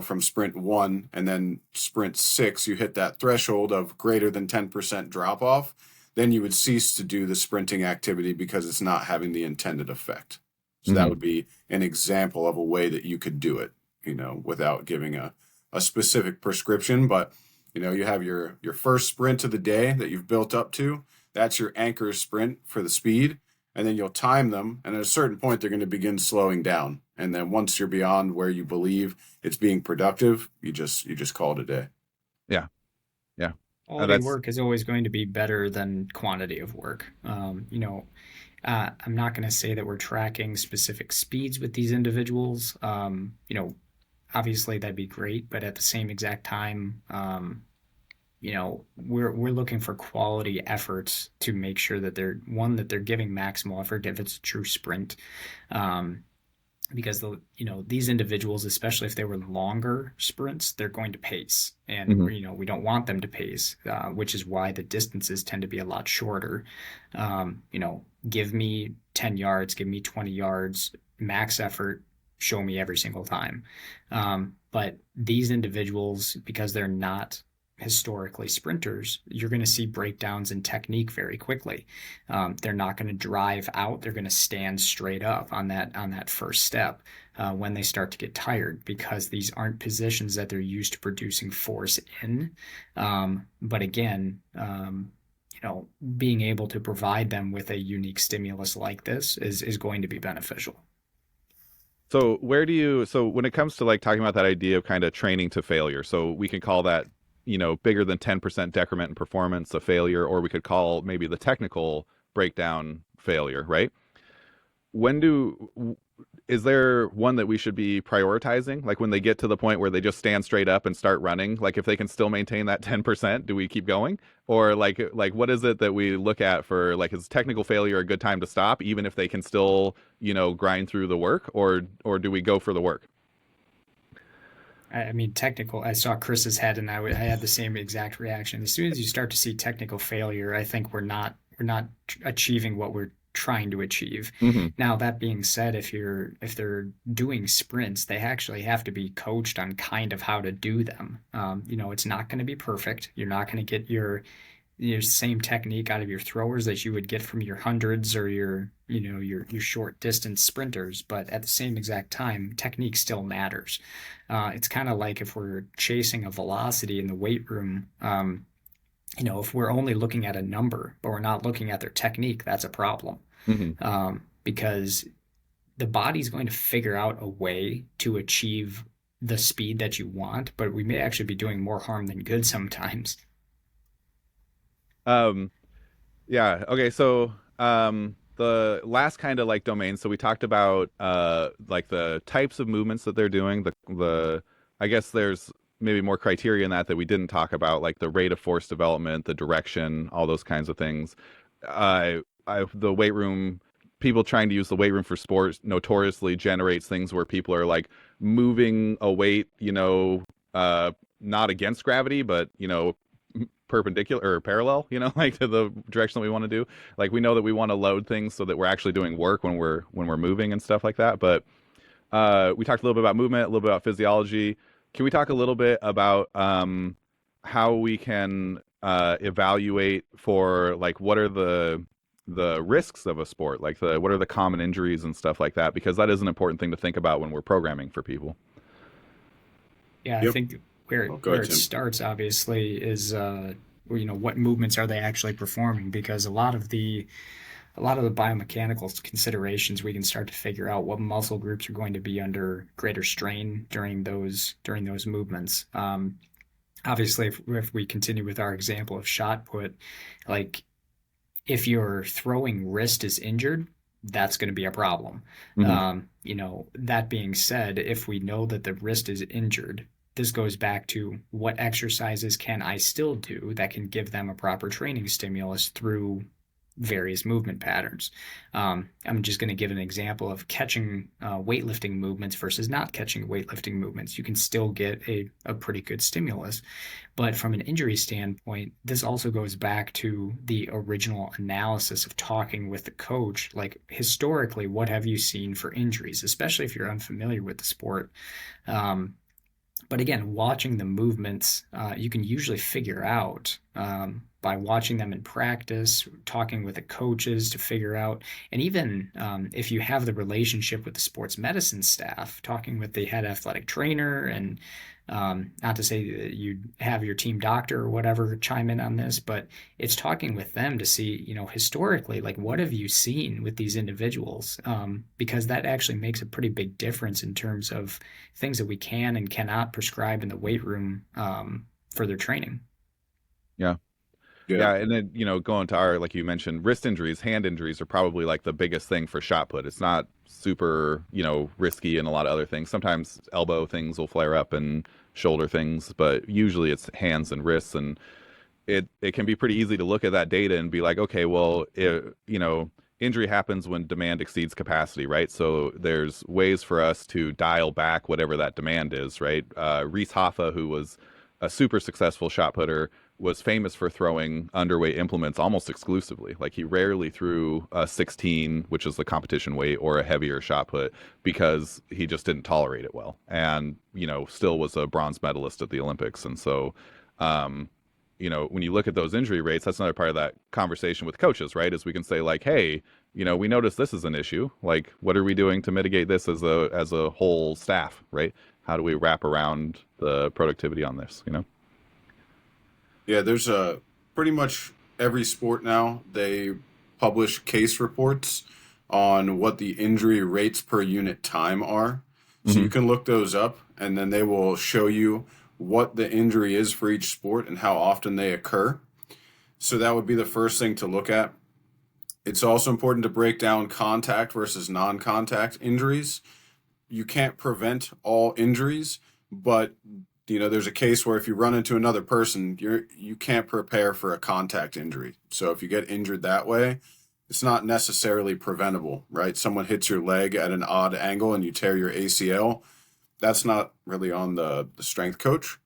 Speaker 3: from sprint 1 and then sprint 6, you hit that threshold of greater than 10% drop off, then you would cease to do the sprinting activity because it's not having the intended effect. So that
Speaker 1: Hmm.
Speaker 3: would be an example of a way that you could do it, without giving a specific prescription. But, you have your first sprint of the day that you've built up to. That's your anchor sprint for the speed. And then you'll time them. And at a certain point, they're going to begin slowing down. And then once you're beyond where you believe it's being productive, you just call it a day.
Speaker 1: Yeah, yeah.
Speaker 2: Quality
Speaker 1: That's
Speaker 2: work is always going to be better than quantity of work. I'm not going to say that we're tracking specific speeds with these individuals. Obviously that'd be great, but at the same exact time, we're looking for quality efforts to make sure that they're giving maximal effort if it's a true sprint. Um, because these individuals, especially if they were longer sprints, they're going to pace, and
Speaker 1: Hmm.
Speaker 2: we don't want them to pace, which is why the distances tend to be a lot shorter. Give me 10 yards, give me 20 yards, max effort, show me every single time. But these individuals, because they're not historically sprinters, you're going to see breakdowns in technique very quickly. They're not going to drive out. They're going to stand straight up on that first step when they start to get tired, because these aren't positions that they're used to producing force in. But again, being able to provide them with a unique stimulus like this is going to be beneficial.
Speaker 1: So so when it comes to like talking about that idea of kind of training to failure, so we can call that, bigger than 10% decrement in performance a failure, or we could call maybe the technical breakdown failure, right? When do Is there one that we should be prioritizing? Like when they get to the point where they just stand straight up and start running, like if they can still maintain that 10%, do we keep going? Or like what is it that we look at for, like, is technical failure a good time to stop even if they can still, grind through the work, or do we go for the work?
Speaker 2: I mean, technical. I saw Chris's head, and I had the same exact reaction. As soon as you start to see technical failure, I think we're not achieving what we're trying to achieve.
Speaker 1: Hmm.
Speaker 2: Now, that being said, if they're doing sprints, they actually have to be coached on kind of how to do them. It's not going to be perfect. You're not going to get your same technique out of your throwers that you would get from your hundreds or your short distance sprinters, but at the same exact time, technique still matters. It's kind of like if we're chasing a velocity in the weight room. If we're only looking at a number but we're not looking at their technique, that's a problem.
Speaker 1: Hmm.
Speaker 2: Because the body's going to figure out a way to achieve the speed that you want, but we may actually be doing more harm than good sometimes.
Speaker 1: Um, yeah. Okay. So, the last kind of like domain. So we talked about like the types of movements that they're doing. I guess there's maybe more criteria in that we didn't talk about, like the rate of force development, the direction, all those kinds of things. The weight room, people trying to use the weight room for sports notoriously generates things where people are like moving a weight, not against gravity, but perpendicular or parallel, like to the direction that we want to do. Like we know that we want to load things so that we're actually doing work when we're moving and stuff like that. But we talked a little bit about movement, a little bit about physiology. Can we talk a little bit about how we can evaluate for, like, what are the risks of a sport, like what are the common injuries and stuff like that, because that is an important thing to think about when we're programming for people.
Speaker 2: Yeah, I
Speaker 3: Yep.
Speaker 2: think where
Speaker 3: Oh, go
Speaker 2: where
Speaker 3: ahead,
Speaker 2: it
Speaker 3: Tim.
Speaker 2: starts obviously is what movements are they actually performing, because a lot of the biomechanical considerations, we can start to figure out what muscle groups are going to be under greater strain during those movements. Obviously, if we continue with our example of shot put, like if your throwing wrist is injured, that's going to be a problem.
Speaker 1: Hmm.
Speaker 2: That being said, if we know that the wrist is injured, this goes back to what exercises can I still do that can give them a proper training stimulus through various movement patterns. I'm just going to give an example of catching weightlifting movements versus not catching weightlifting movements. You can still get a pretty good stimulus. But from an injury standpoint, this also goes back to the original analysis of talking with the coach. Like, historically, what have you seen for injuries, especially if you're unfamiliar with the sport? Um, but again, watching the movements, you can usually figure out by watching them in practice, talking with the coaches to figure out, and even if you have the relationship with the sports medicine staff, talking with the head athletic trainer, and not to say that you have your team doctor or whatever chime in on this, but it's talking with them to see, historically, like what have you seen with these individuals? Because that actually makes a pretty big difference in terms of things that we can and cannot prescribe in the weight room for their training.
Speaker 1: Yeah.
Speaker 3: Yeah.
Speaker 1: Yeah, and then, going to our, like you mentioned, wrist injuries, hand injuries are probably like the biggest thing for shot put. It's not super, risky and a lot of other things. Sometimes elbow things will flare up and shoulder things, but usually it's hands and wrists. And it can be pretty easy to look at that data and be like, okay, well, injury happens when demand exceeds capacity, right? So there's ways for us to dial back whatever that demand is, right? Reese Hoffa, who was a super successful shot putter, was famous for throwing underweight implements almost exclusively. Like he rarely threw a 16, which is the competition weight, or a heavier shot put because he just didn't tolerate it well. And, still was a bronze medalist at the Olympics. And so, um, when you look at those injury rates, that's another part of that conversation with coaches, right? Is we can say like, hey, we notice this is an issue. Like, what are we doing to mitigate this as a whole staff, right? How do we wrap around the productivity on this?
Speaker 3: Yeah, there's a pretty much every sport now, they publish case reports on what the injury rates per unit time are. So you
Speaker 1: Hmm.
Speaker 3: can look those up and then they will show you what the injury is for each sport and how often they occur. So that would be the first thing to look at. It's also important to break down contact versus non-contact injuries. You can't prevent all injuries, but there's a case where if you run into another person, you can't prepare for a contact injury. So if you get injured that way, it's not necessarily preventable, right? Someone hits your leg at an odd angle and you tear your ACL. That's not really on the strength coach,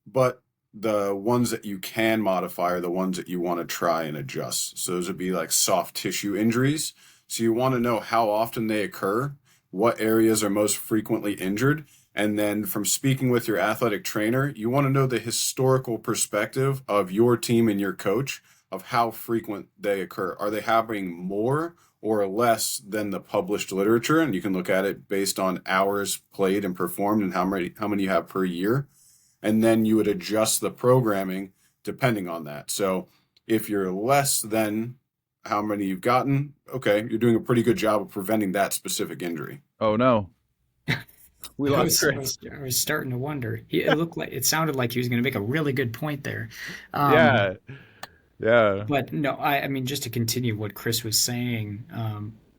Speaker 3: but the ones that you can modify are the ones that you want to try and adjust. So those would be like soft tissue injuries. So you want to know how often they occur, what areas are most frequently injured, and then from speaking with your athletic trainer, you want to know the historical perspective of your team and your coach of how frequent they occur. Are they happening more or less than the published literature? And you can look at it based on hours played and performed and how many you have per year. And then you would adjust the programming depending on that. So if you're less than how many you've gotten, okay, you're doing a pretty good job of preventing that specific injury.
Speaker 1: Oh no, we
Speaker 2: I
Speaker 1: lost
Speaker 2: was, I
Speaker 1: Chris.
Speaker 2: was, I was starting to wonder. It sounded like he was going to make a really good point there. Um,
Speaker 1: Yeah, yeah.
Speaker 2: but no, I mean, just to continue what Chris was saying,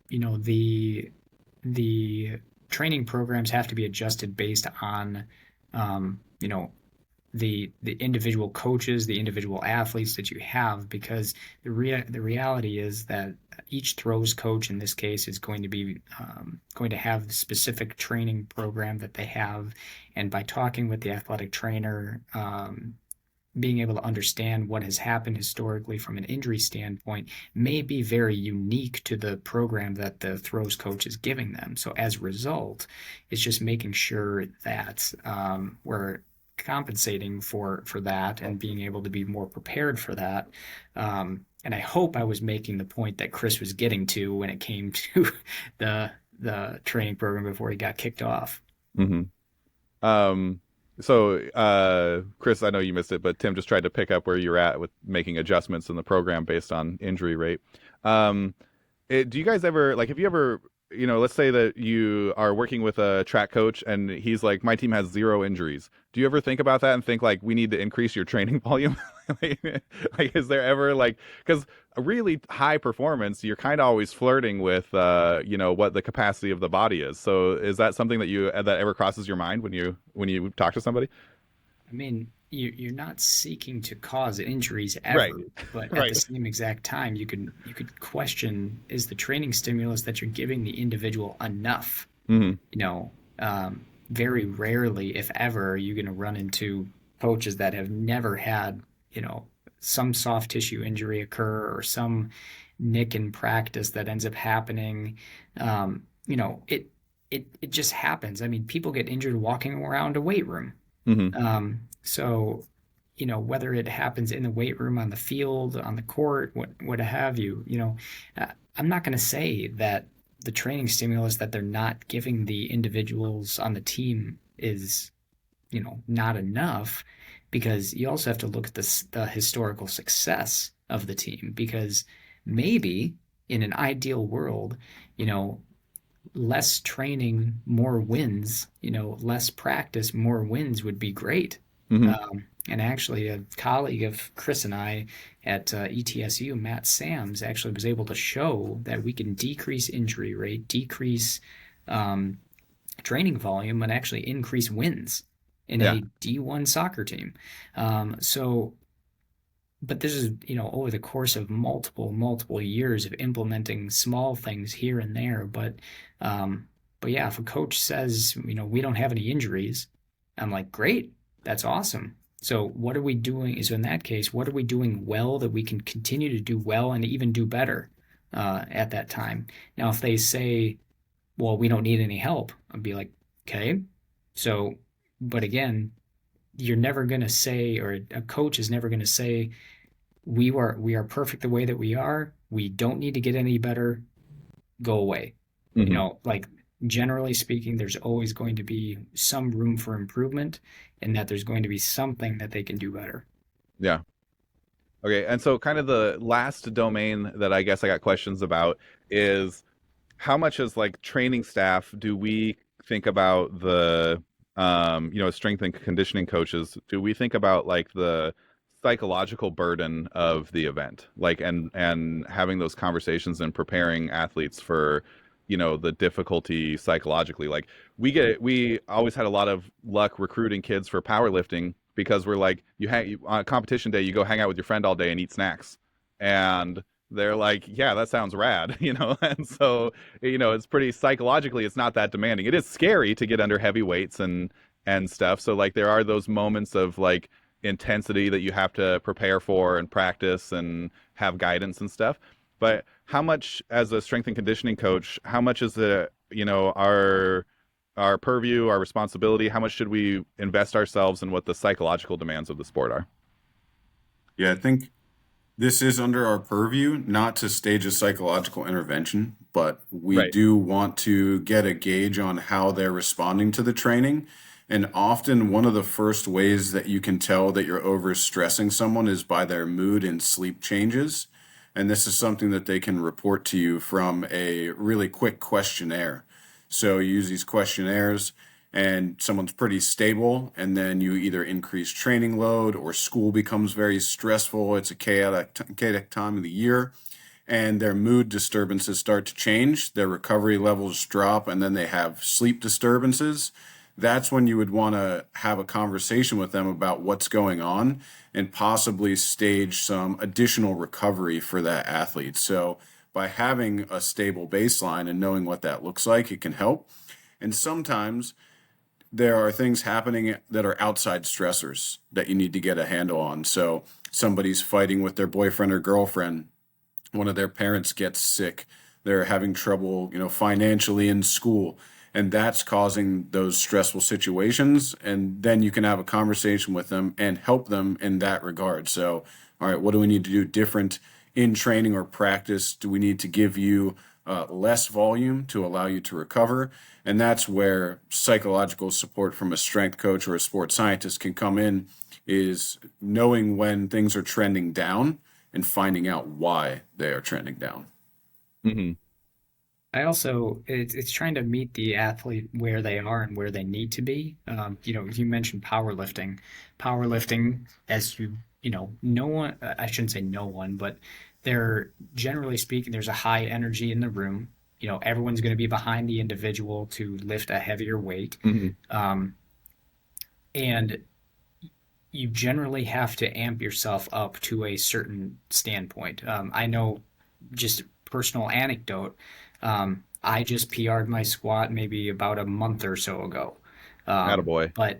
Speaker 2: you know, the training programs have to be adjusted based on, you know, the individual coaches, the individual athletes that you have, because the reality is that each throws coach in this case is going to have the specific training program that they have, and by talking with the athletic trainer, being able to understand what has happened historically from an injury standpoint may be very unique to the program that the throws coach is giving them. So as a result, it's just making sure that we're compensating for that and being able to be more prepared for that. And I hope I was making the point that Chris was getting to when it came to the training program before he got kicked off.
Speaker 1: Hmm. Um, so, Chris, I know you missed it, but Tim just tried to pick up where you're at with making adjustments in the program based on injury rate. Um, do you guys ever like? Have you ever, let's say that you are working with a track coach and he's like, my team has zero injuries. Do you ever think about that and think like, we need to increase your training volume? like, is there ever like, because a really high performance, you're kind of always flirting with, what the capacity of the body is. So is that something that ever crosses your mind when you talk to somebody?
Speaker 2: I mean, you're not seeking to cause injuries
Speaker 1: Right.
Speaker 2: ever, but at the
Speaker 1: Right.
Speaker 2: same exact time, you could question, is the training stimulus that you're giving the individual enough?
Speaker 1: Hmm.
Speaker 2: You know, very rarely, if ever, are you going to run into coaches that have never had, you know, some soft tissue injury occur or some nick in practice that ends up happening. It just happens. I mean, people get injured walking around a weight room.
Speaker 1: Hmm.
Speaker 2: So, whether it happens in the weight room, on the field, on the court, what have you, I'm not going to say that the training stimulus that they're not giving the individuals on the team is, not enough, because you also have to look at the historical success of the team, because maybe in an ideal world, you know, less training, more wins, less practice, more wins would be great.
Speaker 1: Hmm.
Speaker 2: And actually, a colleague of Chris and I at ETSU, Matt Sams, actually was able to show that we can decrease injury rate, decrease um, training volume, and actually increase wins in
Speaker 1: Yeah.
Speaker 2: a D1 soccer team. So but this is, over the course of multiple years of implementing small things here and there. But yeah, if a coach says, we don't have any injuries, I'm like, great, that's awesome. So what are we doing? So in that case, what are we doing well that we can continue to do well and even do better at that time? Now, if they say, well, we don't need any help, I'd be like, okay. So, but again, you're never going to say, or a coach is never going to say, we are perfect the way that we are. We don't need to get any better. Go away.
Speaker 1: Hmm.
Speaker 2: Like generally speaking, there's always going to be some room for improvement, and that there's going to be something that they can do better.
Speaker 1: Yeah. Okay. And so, kind of the last domain that I guess I got questions about is how much as like training staff do we think about the strength and conditioning coaches, do we think about like the psychological burden of the event, like and having those conversations and preparing athletes for the difficulty psychologically. Like we always had a lot of luck recruiting kids for powerlifting because we're like, on a competition day, you go hang out with your friend all day and eat snacks, and they're like, yeah, that sounds rad, and so it's pretty psychologically, it's not that demanding. It is scary to get under heavy weights and stuff, so like there are those moments of like intensity that you have to prepare for and practice and have guidance and stuff. But how much, as a strength and conditioning coach, how much is the our purview, our responsibility? How much should we invest ourselves in what the psychological demands of the sport are?
Speaker 3: Yeah, I think this is under our purview, not to stage a psychological intervention, but we
Speaker 1: Right.
Speaker 3: do want to get a gauge on how they're responding to the training. And often, one of the first ways that you can tell that you're overstressing someone is by their mood and sleep changes. And this is something that they can report to you from a really quick questionnaire. So you use these questionnaires and someone's pretty stable, and then you either increase training load or school becomes very stressful. It's a chaotic time of the year, and their mood disturbances start to change, their recovery levels drop, and then they have sleep disturbances. That's when you would want to have a conversation with them about what's going on and possibly stage some additional recovery for that athlete. So by having a stable baseline and knowing what that looks like, it can help. And sometimes there are things happening that are outside stressors that you need to get a handle on. So somebody's fighting with their boyfriend or girlfriend, one of their parents gets sick, they're having trouble, financially in school, and that's causing those stressful situations. And then you can have a conversation with them and help them in that regard. So, all right, what do we need to do different in training or practice? Do we need to give you less volume to allow you to recover? And that's where psychological support from a strength coach or a sports scientist can come in, is knowing when things are trending down and finding out why they are trending down.
Speaker 1: Hmm.
Speaker 2: I also, it's trying to meet the athlete where they are and where they need to be. You mentioned powerlifting. Powerlifting, as no one, I shouldn't say no one, but there, generally speaking, there's a high energy in the room. Everyone's going to be behind the individual to lift a heavier weight.
Speaker 1: Hmm.
Speaker 2: Um, and you generally have to amp yourself up to a certain standpoint. I know, just personal anecdote. I just PR'd my squat maybe about a month or so ago.
Speaker 1: Attaboy.
Speaker 2: But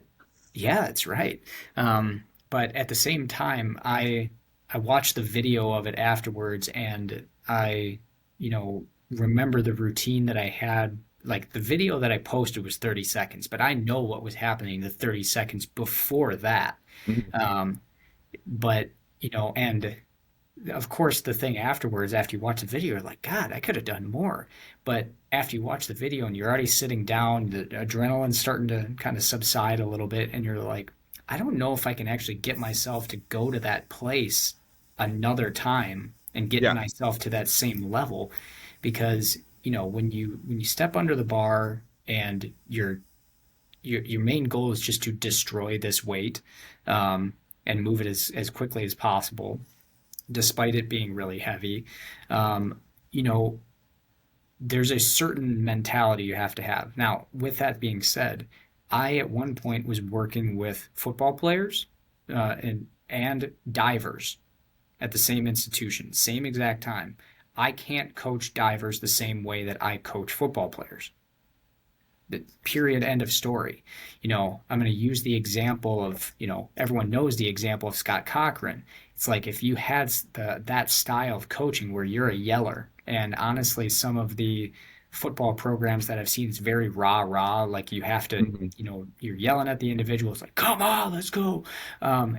Speaker 2: yeah, it's right. But at the same time, I watched the video of it afterwards, and I, remember the routine that I had. Like the video that I posted was 30 seconds, but I know what was happening the 30 seconds before that.
Speaker 1: Hmm.
Speaker 2: Um, but and of course, the thing afterwards, after you watch the video, you're like, God, I could have done more. But after you watch the video and you're already sitting down, the adrenaline's starting to kind of subside a little bit, and you're like, I don't know if I can actually get myself to go to that place another time and get
Speaker 1: Yeah.
Speaker 2: myself to that same level, because when you step under the bar and your main goal is just to destroy this weight, and move it as quickly as possible despite it being really heavy. Um, you know, there's a certain mentality you have to have. Now, with that being said, I at one point was working with football players and divers. at the same institution, same exact time, I can't coach divers the same way that I coach football players. The period, end of story. I'm going to use the example of, everyone knows the example of Scott Cochran. It's like if you had that style of coaching where you're a yeller, and honestly, some of the football programs that I've seen, it's very rah, like you have to,
Speaker 1: Hmm.
Speaker 2: you're yelling at the individual. It's like, come on, let's go.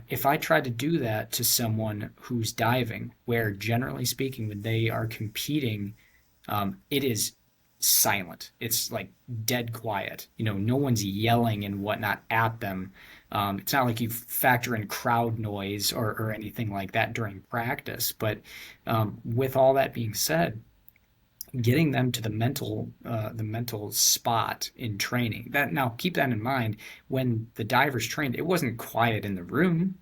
Speaker 2: If I tried to do that to someone who's diving, where generally speaking, when they are competing, it is silent. It's like dead quiet. No one's yelling and whatnot at them. It's not like you factor in crowd noise or anything like that during practice. But with all that being said, getting them to the mental spot in training. That now keep that in mind. When the divers trained, it wasn't quiet in the room,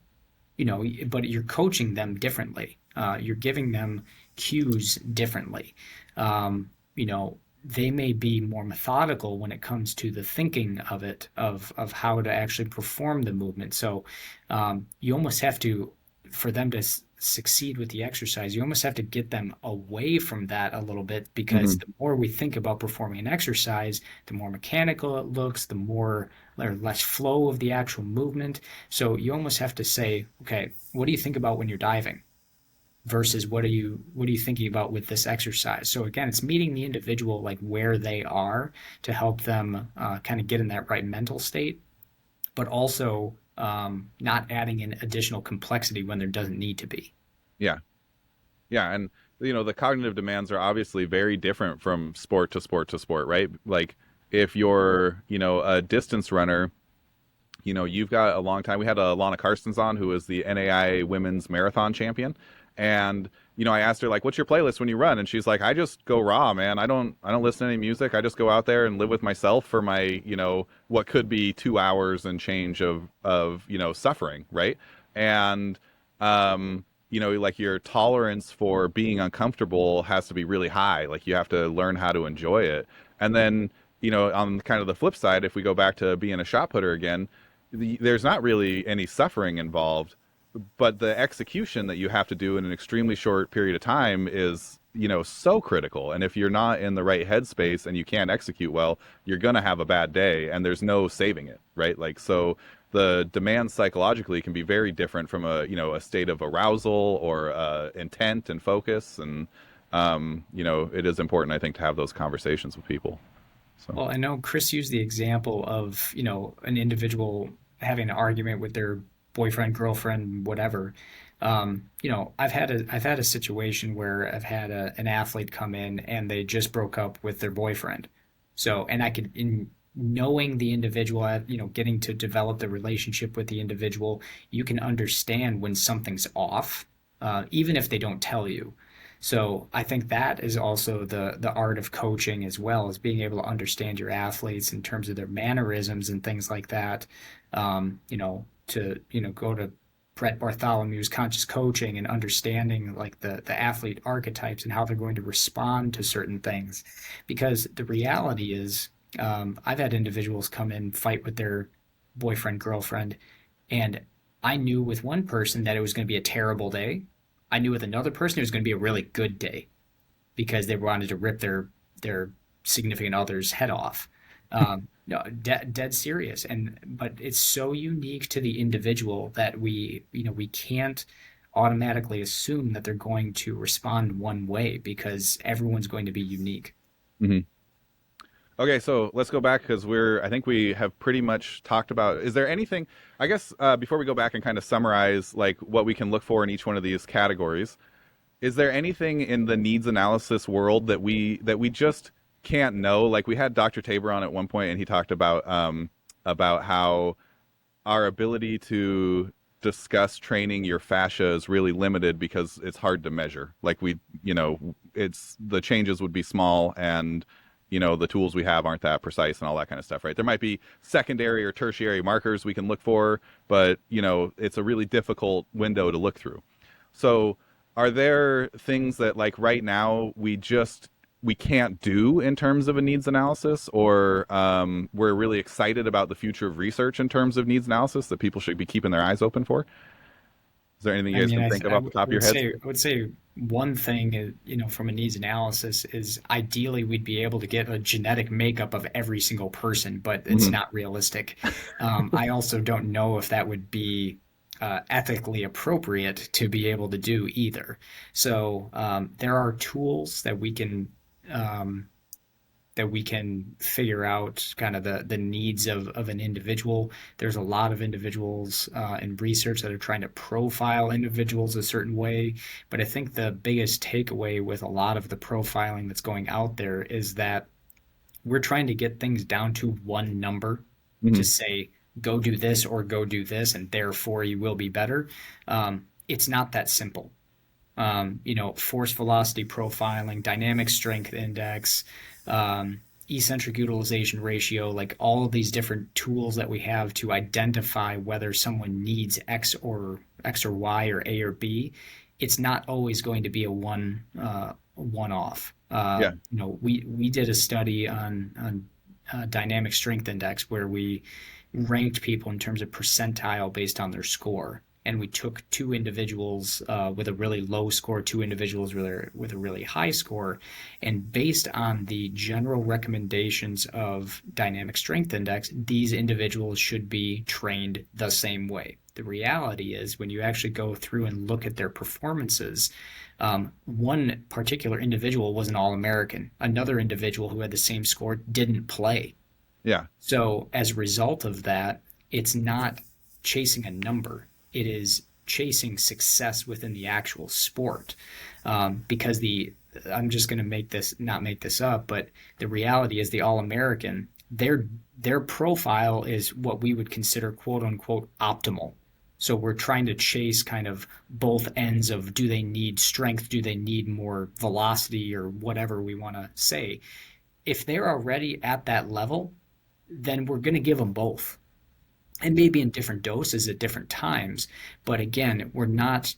Speaker 2: but you're coaching them differently. You're giving them cues differently. Um, you know, they may be more methodical when it comes to the thinking of it, of how to actually perform the movement. So you almost have to, for them to succeed with the exercise, you almost have to get them away from that a little bit, because
Speaker 1: Hmm.
Speaker 2: the more we think about performing an exercise, the more mechanical it looks, the more or less flow of the actual movement. So you almost have to say, okay, what do you think about when you're diving versus what are you thinking about with this exercise? So again, it's meeting the individual like where they are to help them kind of get in that right mental state, but also not adding in additional complexity when there doesn't need to be.
Speaker 1: Yeah. Yeah, and the cognitive demands are obviously very different from sport to sport to sport, right? Like if you're, a distance runner, you've got a long time. We had Lana Carstens on, who is the NAI women's marathon champion, and I asked her like, "What's your playlist when you run?" And she's like, "I just go raw, man. I don't listen to any music. I just go out there and live with myself for my, what could be 2 hours and change of suffering, right?" And like your tolerance for being uncomfortable has to be really high. Like you have to learn how to enjoy it, and then on kind of the flip side, if we go back to being a shot putter again, there's not really any suffering involved, but the execution that you have to do in an extremely short period of time is so critical. And if you're not in the right headspace and you can't execute well, you're going to have a bad day, and there's no saving it, right? Like, so the demands psychologically can be very different from a state of arousal or intent and focus. And it is important, I think, to have those conversations with people. So.
Speaker 2: Well, I know Chris used the example of, an individual having an argument with their boyfriend, girlfriend, whatever. I've had a situation where I've had an athlete come in and they just broke up with their boyfriend. So, and I could, in knowing the individual, getting to develop the relationship with the individual, you can understand when something's off, even if they don't tell you. So I think that is also the art of coaching as well, as being able to understand your athletes in terms of their mannerisms and things like that. To go to Brett Bartholomew's conscious coaching and understanding like the athlete archetypes and how they're going to respond to certain things, because the reality is, I've had individuals come in fight with their boyfriend girlfriend, and I knew with one person that it was going to be a terrible day. I knew with another person it was going to be a really good day because they wanted to rip their significant other's head off. No, dead serious, but it's so unique to the individual that we can't automatically assume that they're going to respond one way, because everyone's going to be unique.
Speaker 1: Mhm. Okay, so let's go back because I think we have pretty much talked about. Is there anything, I guess, before we go back and kind of summarize like what we can look for in each one of these categories, is there anything in the needs analysis world that we just can't know? Like we had Dr. Tabor on at one point, and he talked about how our ability to discuss training your fascia is really limited because it's hard to measure. Like it's the changes would be small, and the tools we have aren't that precise and all that kind of stuff, right? There might be secondary or tertiary markers we can look for, but it's a really difficult window to look through. So are there things that like right now we can't do in terms of a needs analysis, or we're really excited about the future of research in terms of needs analysis that people should be keeping their eyes open for? Is there anything
Speaker 2: I
Speaker 1: you guys
Speaker 2: mean,
Speaker 1: can think of off the top of your heads?
Speaker 2: I would say one thing is, from a needs analysis is ideally we'd be able to get a genetic makeup of every single person, but it's
Speaker 1: Hmm.
Speaker 2: not realistic. I also don't know if that would be ethically appropriate to be able to do either. So there are tools um, that we can figure out kind of the needs of an individual. There's a lot of individuals in research that are trying to profile individuals a certain way. But I think the biggest takeaway with a lot of the profiling that's going out there is that we're trying to get things down to one number to
Speaker 1: Hmm.
Speaker 2: say, go do this or go do this, and therefore you will be better. It's not that simple. Force velocity profiling, dynamic strength index, eccentric utilization ratio, like all of these different tools that we have to identify whether someone needs X or Y or A or B. It's not always going to be a one off.
Speaker 1: Yeah.
Speaker 2: We did a study on dynamic strength index where we ranked people in terms of percentile based on their score. And we took two individuals with a really low score, two individuals with a really high score. And based on the general recommendations of dynamic strength index, these individuals should be trained the same way. The reality is, when you actually go through and look at their performances, one particular individual was an All American. Another individual who had the same score didn't play.
Speaker 1: Yeah.
Speaker 2: So as a result of that, it's not chasing a number. It is chasing success within the actual sport. Because I'm just going to not make this up, but the reality is the All-American, their profile is what we would consider quote unquote optimal. So we're trying to chase kind of both ends of, do they need strength? Do they need more velocity or whatever we want to say? If they're already at that level, then we're going to give them both, and maybe in different doses at different times. But again, we're not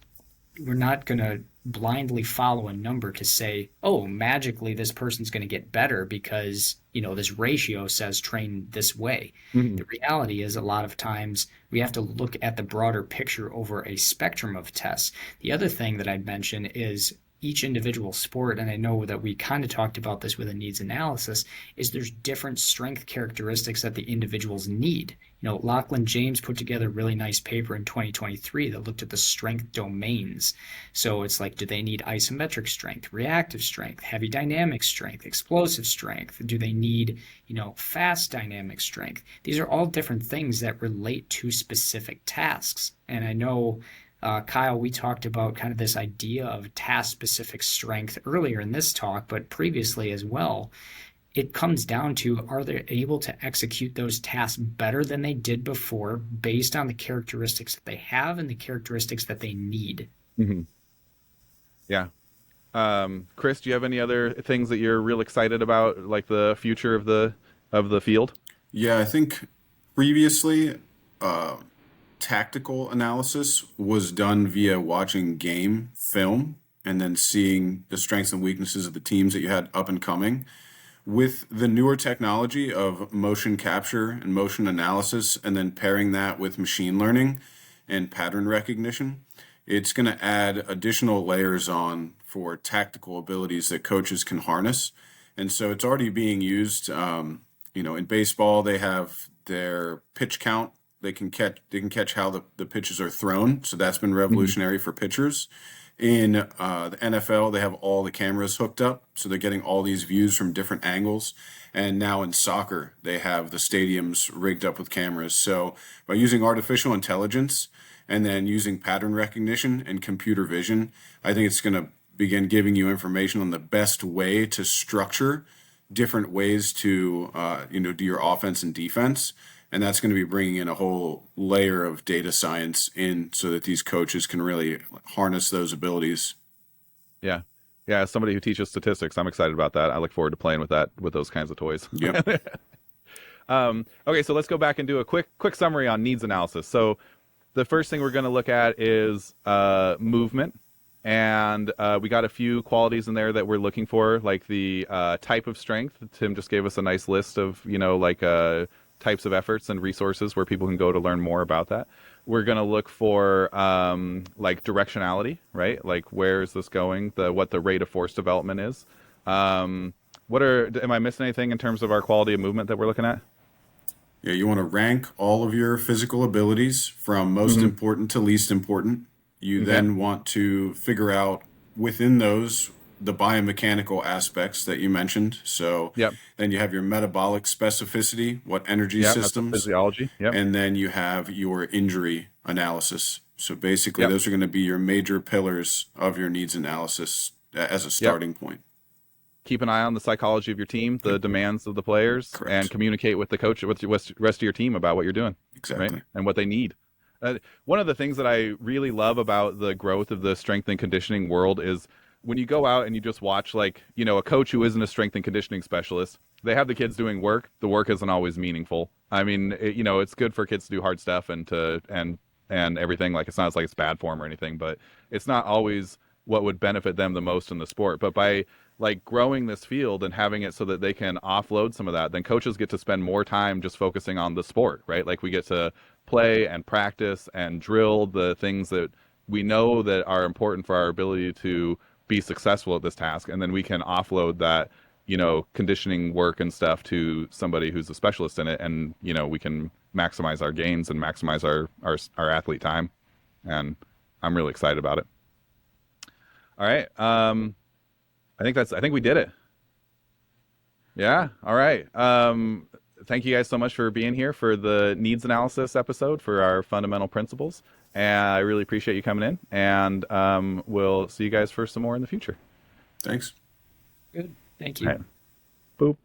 Speaker 2: going to blindly follow a number to say, oh, magically this person's going to get better because this ratio says train this way.
Speaker 1: Hmm.
Speaker 2: The reality is, a lot of times we have to look at the broader picture over a spectrum of tests. The other thing that I'd mention is each individual sport, and I know that we kind of talked about this with a needs analysis, is there's different strength characteristics that the individuals need. Lachlan James put together a really nice paper in 2023 that looked at the strength domains. So it's like, do they need isometric strength, reactive strength, heavy dynamic strength, explosive strength? Do they need, fast dynamic strength? These are all different things that relate to specific tasks. And I know Kyle, we talked about kind of this idea of task-specific strength earlier in this talk, but previously as well. It comes down to, are they able to execute those tasks better than they did before based on the characteristics that they have and the characteristics that they need?
Speaker 1: Hmm. Yeah. Chris, do you have any other things that you're real excited about, like the future of the field?
Speaker 3: Yeah, I think previously uh, tactical analysis was done via watching game film and then seeing the strengths and weaknesses of the teams that you had up and coming. With the newer technology of motion capture and motion analysis, and then pairing that with machine learning and pattern recognition, it's going to add additional layers on for tactical abilities that coaches can harness. And so it's already being used. In baseball, they have their pitch count. They can catch how the pitches are thrown. So that's been
Speaker 1: Hmm.
Speaker 3: revolutionary for pitchers. In the NFL, they have all the cameras hooked up, so they're getting all these views from different angles. And now in soccer, they have the stadiums rigged up with cameras. So by using artificial intelligence and then using pattern recognition and computer vision, I think it's going to begin giving you information on the best way to structure different ways to do your offense and defense. And that's going to be bringing in a whole layer of data science in so that these coaches can really harness those abilities.
Speaker 1: Yeah. Yeah. As somebody who teaches statistics, I'm excited about that. I look forward to playing with those kinds of toys.
Speaker 3: Yep.
Speaker 1: Okay, so let's go back and do a quick summary on needs analysis. So the first thing we're going to look at is movement, and we got a few qualities in there that we're looking for, like the type of strength. Tim just gave us a nice list of like types of efforts and resources where people can go to learn more about that. We're going to look for like directionality, right? Like where is this going? What the rate of force development is. Am I missing anything in terms of our quality of movement that we're looking at?
Speaker 3: Yeah, you want to rank all of your physical abilities from most
Speaker 1: Mm-hmm.
Speaker 3: important to least important. You
Speaker 1: Okay.
Speaker 3: then want to figure out within those the biomechanical aspects that you mentioned. So
Speaker 1: Yep.
Speaker 3: then you have your metabolic specificity, what energy
Speaker 1: Yep. That's the
Speaker 3: systems,
Speaker 1: physiology. Yep.
Speaker 3: and then you have your injury analysis. So basically,
Speaker 1: Yep.
Speaker 3: those are going to be your major pillars of your needs analysis as a
Speaker 1: Yep.
Speaker 3: starting point.
Speaker 1: Keep an eye on the psychology of your team, the
Speaker 3: Yep,
Speaker 1: demands of the players, and
Speaker 3: correct.
Speaker 1: communicate with the coach, with the rest of your team about what you're doing, right?
Speaker 3: Exactly.
Speaker 1: And what they need. One of the things that I really love about the growth of the strength and conditioning world is when you go out and you just watch, like, a coach who isn't a strength and conditioning specialist, they have the kids doing work. The work isn't always meaningful. I mean, it's good for kids to do hard stuff and everything. Like, it's not like it's bad form or anything, but it's not always what would benefit them the most in the sport. But by like growing this field and having it so that they can offload some of that, then coaches get to spend more time just focusing on the sport, right? Like we get to play and practice and drill the things that we know that are important for our ability to be successful at this task, and then we can offload that conditioning work and stuff to somebody who's a specialist in it, and we can maximize our gains and maximize our athlete time. And I'm really excited about it. All right. I think we did it. Yeah. All right. Thank you guys so much for being here for the needs analysis episode for our fundamental principles. And I really appreciate you coming in. And we'll see you guys for some more in the future.
Speaker 3: Thanks.
Speaker 2: Good. Thank
Speaker 1: All
Speaker 2: you.
Speaker 1: right. Boop.